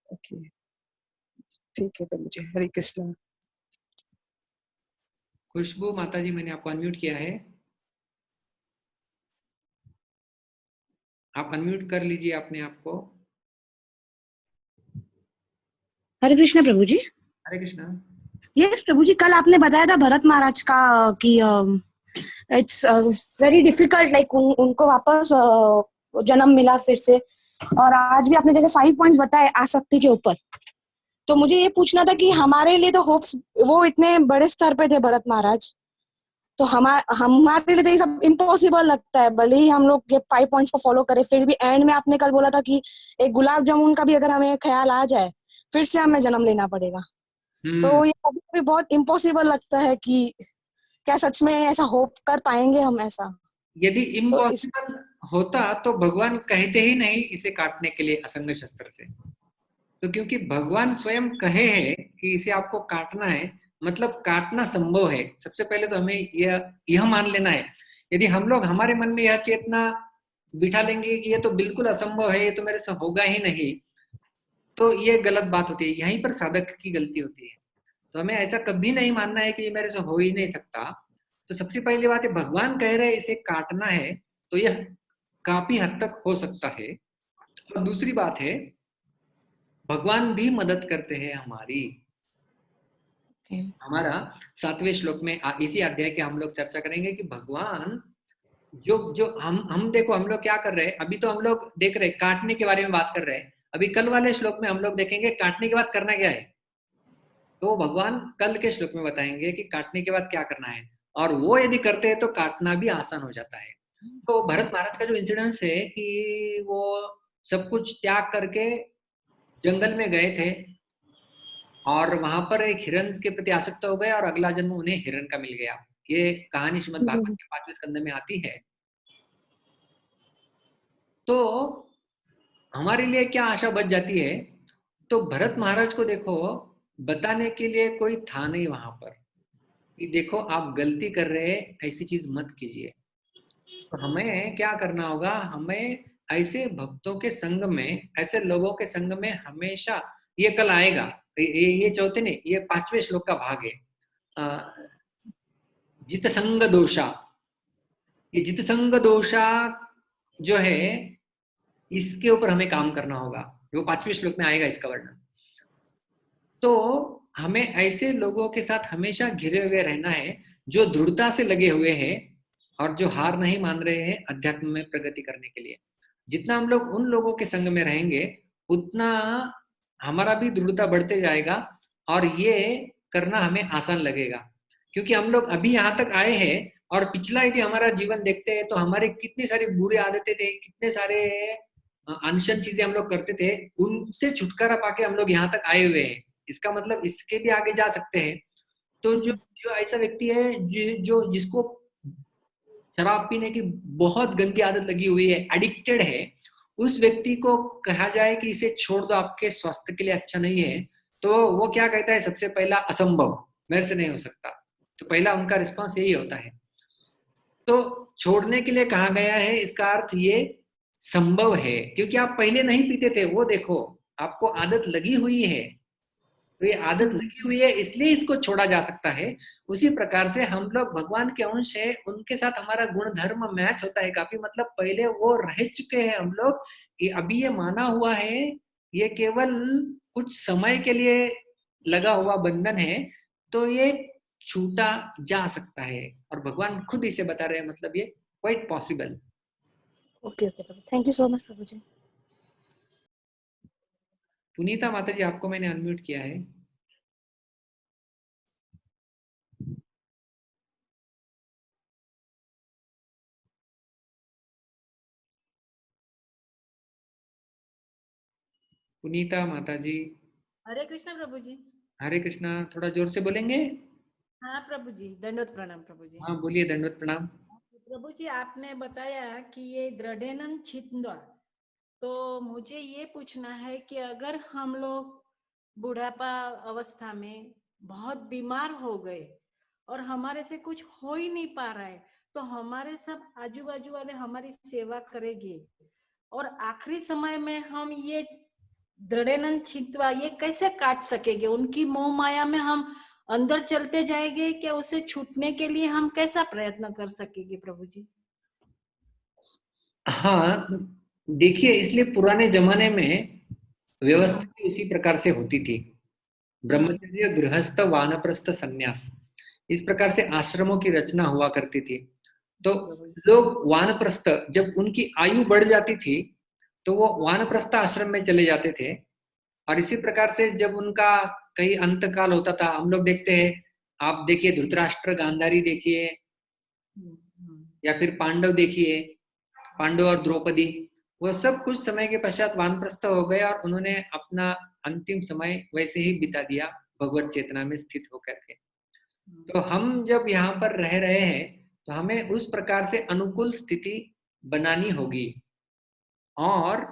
ओके, ठीक है। तो मुझे हरे कृष्णा। खुशबू माता जी, मैंने आपको अनम्यूट किया है, आप अनम्यूट कर लीजिए अपने आप को। हरे कृष्णा प्रभु जी। हरे कृष्णा। यस प्रभु जी, कल आपने बताया था भरत महाराज का कि इट्स वेरी डिफिकल्ट, लाइक उनको वापस जन्म मिला फिर से, और आज भी आपने जैसे 5 पॉइंट्स बताए आसक्ति के ऊपर। तो मुझे ये पूछना था कि हमारे लिए तो होप्स, वो इतने बड़े स्तर पे थे भरत महाराज, तो हमारे लिए तो ये सब इम्पॉसिबल लगता है। भले ही हम लोग ये 5 पॉइंट्स को फॉलो करें, फिर भी एंड में आपने कल बोला था कि एक गुलाब जामुन का भी अगर हमें ख्याल आ जाए फिर से हमें जन्म लेना पड़ेगा। तो ये भी बहुत इम्पॉसिबल लगता है कि क्या सच में ऐसा होप कर पाएंगे हम ऐसा? यदि इम्पॉसिबल होता तो भगवान कहते ही नहीं इसे काटने के लिए असंग शस्त्र से। तो क्योंकि भगवान स्वयं कहे हैं कि इसे आपको काटना है, मतलब काटना संभव है। सबसे पहले तो हमें यह मान लेना है। यदि हम लोग हमारे मन में यह चेतना बिठा लेंगे कि ये तो बिल्कुल असंभव है, ये तो मेरे से होगा ही नहीं, तो ये गलत बात होती है। यहीं पर साधक की गलती होती है। तो हमें ऐसा कभी नहीं मानना है कि ये मेरे से हो ही नहीं सकता। तो सबसे पहली बात है, भगवान कह रहे हैं इसे काटना है, तो यह काफी हद तक हो सकता है। और दूसरी बात है, भगवान भी मदद करते हैं हमारी। हमारा 7वें श्लोक में इसी अध्याय के हम लोग चर्चा करेंगे कि भगवान जो हम देखो, हम लोग क्या कर रहे हैं अभी, तो हम लोग देख रहे हैं काटने के बारे में बात कर रहे हैं। अभी कल वाले श्लोक में हम लोग देखेंगे काटने के बाद करना क्या है। तो भगवान कल के श्लोक में बताएंगे कि काटने के बाद क्या करना है, और वो यदि करते हैं तो काटना भी आसान हो जाता है। तो भरत महाराज का जो इंसिडेंस है कि वो सब कुछ त्याग करके जंगल में गए थे और वहां पर एक हिरण के प्रति आसक्त हो गए और अगला जन्म उन्हें हिरण का मिल गया। ये कहानी श्रीमद् भागवत के 5वें स्कंद में आती है। तो हमारे लिए क्या आशा बच जाती है? तो भरत महाराज को देखो, बताने के लिए कोई था नहीं वहां पर कि देखो आप गलती कर रहे हैं, ऐसी चीज मत कीजिए। तो हमें क्या करना होगा, हमें ऐसे भक्तों के संग में, ऐसे लोगों के संग में हमेशा, ये कल आएगा, ये चौथे नहीं, ये 5वें श्लोक का भाग है, जित संग दोषा। ये जित संग दोषा जो है, इसके ऊपर हमें काम करना होगा। वो 5वें श्लोक में आएगा इसका वर्णन। तो हमें ऐसे लोगों के साथ हमेशा घिरे हुए रहना है जो दृढ़ता से लगे हुए हैं और जो हार नहीं मान रहे हैं अध्यात्म में प्रगति करने के लिए। जितना हम लोग उन लोगों के संग में रहेंगे उतना हमारा भी दृढ़ता बढ़ते जाएगा और ये करना हमें आसान लगेगा। क्योंकि हम लोग अभी यहाँ तक आए हैं और पिछला यदि हमारा जीवन देखते हैं तो हमारे कितनी सारी बुरी आदतें थे, कितने सारे अनशन चीजें हम लोग करते थे, उनसे छुटकारा पाके हम लोग यहाँ तक आए हुए हैं। इसका मतलब इसके भी आगे जा सकते हैं। तो जो ऐसा व्यक्ति है जिसको शराब पीने की बहुत गंदी आदत लगी हुई है, एडिक्टेड है, उस व्यक्ति को कहा जाए कि इसे छोड़ दो, आपके स्वास्थ्य के लिए अच्छा नहीं है, तो वो क्या कहता है, सबसे पहला असंभव, मेरे से नहीं हो सकता। तो पहला उनका रिस्पॉन्स यही होता है। तो छोड़ने के लिए कहा गया है, इसका अर्थ ये संभव है, क्योंकि आप पहले नहीं पीते थे, वो देखो आपको आदत लगी हुई है, तो ये आदत लगी हुई है इसलिए इसको छोड़ा जा सकता है। उसी प्रकार से हम लोग भगवान के अंश है, उनके साथ हमारा गुण धर्म मैच होता है काफी, मतलब पहले वो रह चुके हैं हम लोग, कि अभी ये माना हुआ है, ये केवल कुछ समय के लिए लगा हुआ बंधन है, तो ये छूटा जा सकता है। और भगवान खुद इसे बता रहे हैं, मतलब ये quite possible. Okay okay Prabhu, thank you so much Prabhu ji. Punita माता जी, आपको मैंने अनम्यूट किया है। पुनीता माता जी। हरे कृष्णा प्रभु जी। हरे कृष्णा, थोड़ा जोर से बोलेंगे? हाँ प्रभु जी, दंडवत प्रणाम प्रभु जी। हाँ बोलिए, दंडवत प्रणाम। प्रभु जी, आपने बताया कि ये दृढ़ेनन छिंदवा, तो मुझे ये पूछना है कि अगर हम लोग बुढ़ापा अवस्था में बहुत बीमार हो गए और हमारे से कुछ हो ही नहीं पा रहा है, तो हमारे सब आजू बाजू वाले हमारी सेवा करेंगे, और आखिरी समय में हम ये दृढ़ेनन छिंदवा ये कैसे काट सकेंगे? उनकी मोह माया में हम अंदर चलते जाएंगे क्या? उसे छूटने के लिए हम कैसा प्रयत्न कर सकेंगे प्रभु जी? हाँ देखिए, इसलिए पुराने जमाने में व्यवस्था भी उसी प्रकार से होती थी। ब्रह्मचर्य, गृहस्थ, वानप्रस्थ, संन्यास, इस प्रकार से आश्रमों की रचना हुआ करती थी। तो लोग वानप्रस्थ, जब उनकी आयु बढ़ जाती थी तो वो वानप्रस्थ आश्रम में चले जाते थे। और इसी प्रकार से जब उनका कहीं अंतकाल होता था, हम लोग देखते हैं, आप देखिए धृतराष्ट्र, गांधारी देखिए, या फिर पांडव देखिए, पांडव और द्रौपदी, वो सब कुछ समय के पश्चात वानप्रस्थ हो गए और उन्होंने अपना अंतिम समय वैसे ही बिता दिया, भगवत चेतना में स्थित होकर के। तो हम जब यहाँ पर रह रहे हैं तो हमें उस प्रकार से अनुकूल स्थिति बनानी होगी, और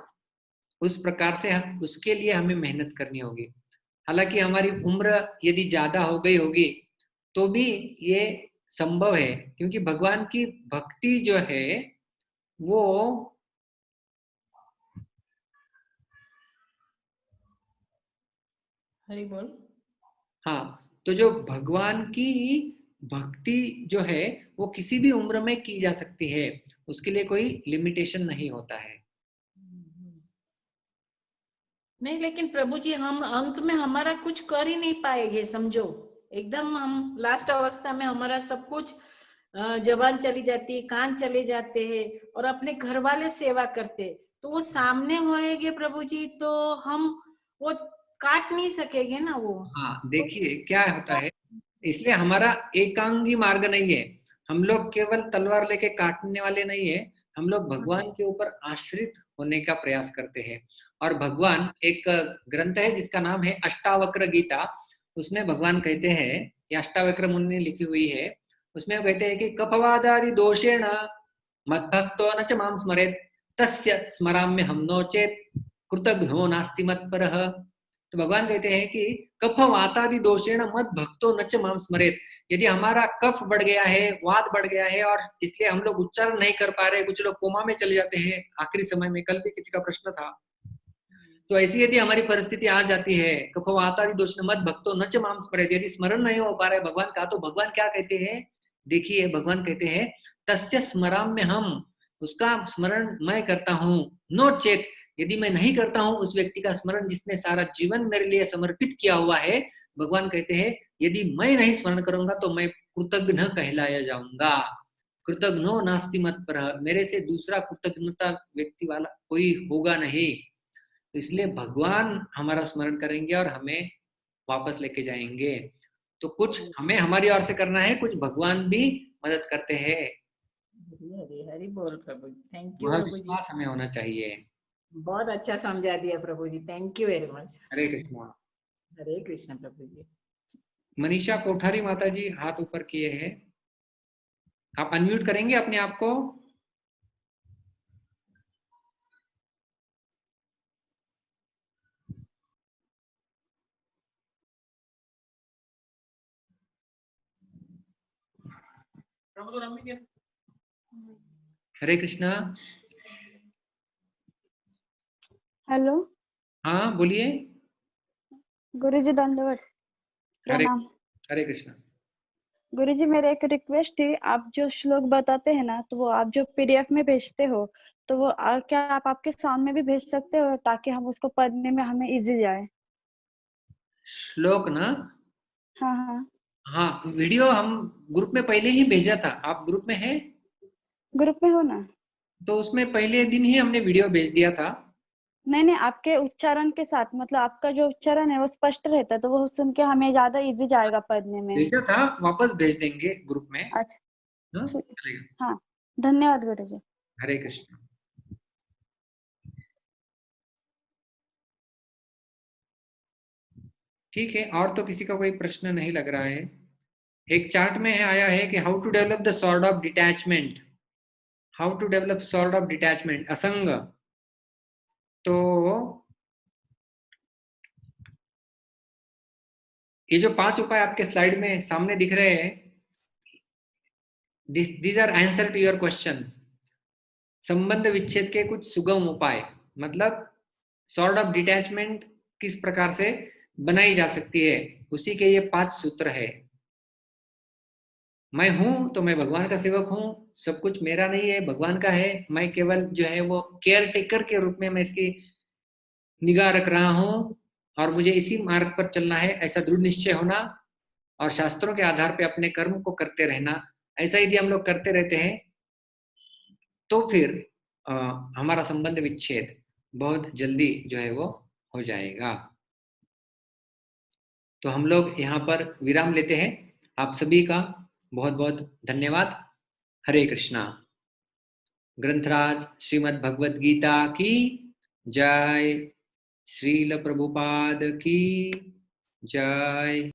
उस प्रकार से उसके लिए हमें मेहनत करनी होगी। हालांकि हमारी उम्र यदि ज्यादा हो गई होगी तो भी ये संभव है, क्योंकि भगवान की भक्ति जो है वो हरि बोल। हाँ, तो जो भगवान की भक्ति जो है वो किसी भी उम्र में की जा सकती है, उसके लिए कोई लिमिटेशन नहीं होता है। नहीं, लेकिन प्रभु जी हम अंत में हमारा कुछ कर ही नहीं पाएंगे, समझो एकदम हम लास्ट अवस्था में हमारा सब कुछ जबान चली जाती है, कान चले जाते हैं, और अपने घर वाले सेवा करते, तो वो सामने होएंगे प्रभु जी, तो हम वो काट नहीं सकेंगे ना वो। हाँ देखिए क्या होता है, इसलिए हमारा एकांगी मार्ग नहीं है, हम लोग केवल तलवार लेके काटने वाले नहीं है, हम लोग भगवान के ऊपर आश्रित होने का प्रयास करते हैं। और भगवान, एक ग्रंथ है जिसका नाम है अष्टावक्र गीता, उसमें भगवान कहते हैं, ये अष्टावक्र मुनि ने लिखी हुई है, उसमें वो कहते हैं कि कपवादादि दोषेण मद्भक्तो न च मां स्मरेत् तस्य स्मराम्य हम नो चेत कृतघ्नो नास्ति मत्परः। तो भगवान कहते हैं कि कफ वातादि दोषेण मद भक्तो नच माम स्मरेत, यदि हमारा कफ बढ़ गया है, वात बढ़ गया है, और इसलिए हम लोग उच्चारण नहीं कर पा रहे, कुछ लोग कोमा में चले जाते हैं आखिरी समय में, कल भी किसी का प्रश्न था, तो ऐसी यदि हमारी परिस्थिति आ जाती है, कफ वातादि दोषेण मद भक्तो नच माम स्मरेत, यदि स्मरण नहीं हो पा रहे भगवान का, तो भगवान क्या कहते हैं, देखिए भगवान कहते हैं तस्य स्मराम्य हम, उसका स्मरण मैं करता हूँ, नो चेत, यदि मैं नहीं करता हूं उस व्यक्ति का स्मरण जिसने सारा जीवन मेरे लिए समर्पित किया हुआ है, भगवान कहते हैं यदि मैं नहीं स्मरण करूंगा तो मैं कृतज्ञ कहलाया जाऊंगा, कृतज्ञो नास्ति मत्परः, मेरे से दूसरा कृतज्ञता व्यक्ति वाला कोई होगा नहीं। तो इसलिए भगवान हमारा स्मरण करेंगे और हमें वापस लेके जाएंगे। तो कुछ हमें हमारी ओर से करना है, कुछ भगवान भी मदद करते हैं। हरि हरि बोल प्रभु, थैंक यू वह प्रभु जी, विश्वास हमें होना चाहिए। बहुत अच्छा समझा दिया प्रभु जी, थैंक यू वेरी मच। हरे कृष्णा। हरे कृष्ण प्रभु जी। मनीषा कोठारी माता जी हाथ ऊपर किए हैं, आप अनम्यूट करेंगे अपने आप को? हरे कृष्णा। हेलो हाँ बोलिए। गुरुजी, दंडवत हरे प्रणाम। हरे कृष्णा। गुरुजी, मेरा एक रिक्वेस्ट थी, आप जो श्लोक बताते हैं ना, तो वो आप जो पीडीएफ में भेजते हो, तो वो क्या आप आपके सामने भी भेज सकते हो, ताकि हम उसको पढ़ने में हमें इजी जाए। श्लोक ना? हाँ हाँ, हाँ, वीडियो हम ग्रुप में पहले ही भेजा था। आप ग्रुप में हैं? ग्रुप में हो ना? तो उसमें पहले दिन ही हमने वीडियो भेज दिया था। नहीं नहीं, आपके उच्चारण के साथ, मतलब आपका जो उच्चारण है वो स्पष्ट रहता है, तो वो सुन के हमें ज्यादा इजी जाएगा पढ़ने में। भेजा था, वापस भेज देंगे ग्रुप में। अच्छा, हाँ, ठीक। चलेगा। हाँ, धन्यवाद गुरुजी। हरे कृष्ण। ठीक है, और तो किसी का कोई प्रश्न नहीं लग रहा है। एक चार्ट में आया है कि how to develop the sword of detachment. How to develop sword of detachment, असंग। तो ये जो 5 उपाय आपके स्लाइड में सामने दिख रहे हैं, these are answer to your question. संबंध विच्छेद के कुछ सुगम उपाय, मतलब सॉर्ड ऑफ डिटैचमेंट किस प्रकार से बनाई जा सकती है, उसी के ये 5 सूत्र है। मैं हूं तो मैं भगवान का सेवक हूं, सब कुछ मेरा नहीं है, भगवान का है। मैं केवल जो है वो केयर टेकर के रूप में मैं इसकी निगाह रख रहा हूं, और मुझे इसी मार्ग पर चलना है, ऐसा दृढ़ निश्चय होना, और शास्त्रों के आधार पे अपने कर्म को करते रहना। ऐसा यदि हम लोग करते रहते हैं तो फिर अ, हमारा संबंध विच्छेद बहुत जल्दी जो है वो हो जाएगा। तो हम लोग यहाँ पर विराम लेते हैं। आप सभी का बहुत बहुत धन्यवाद। हरे कृष्णा। ग्रंथराज श्रीमद् भगवद गीता की जय। श्रील प्रभुपाद की जय।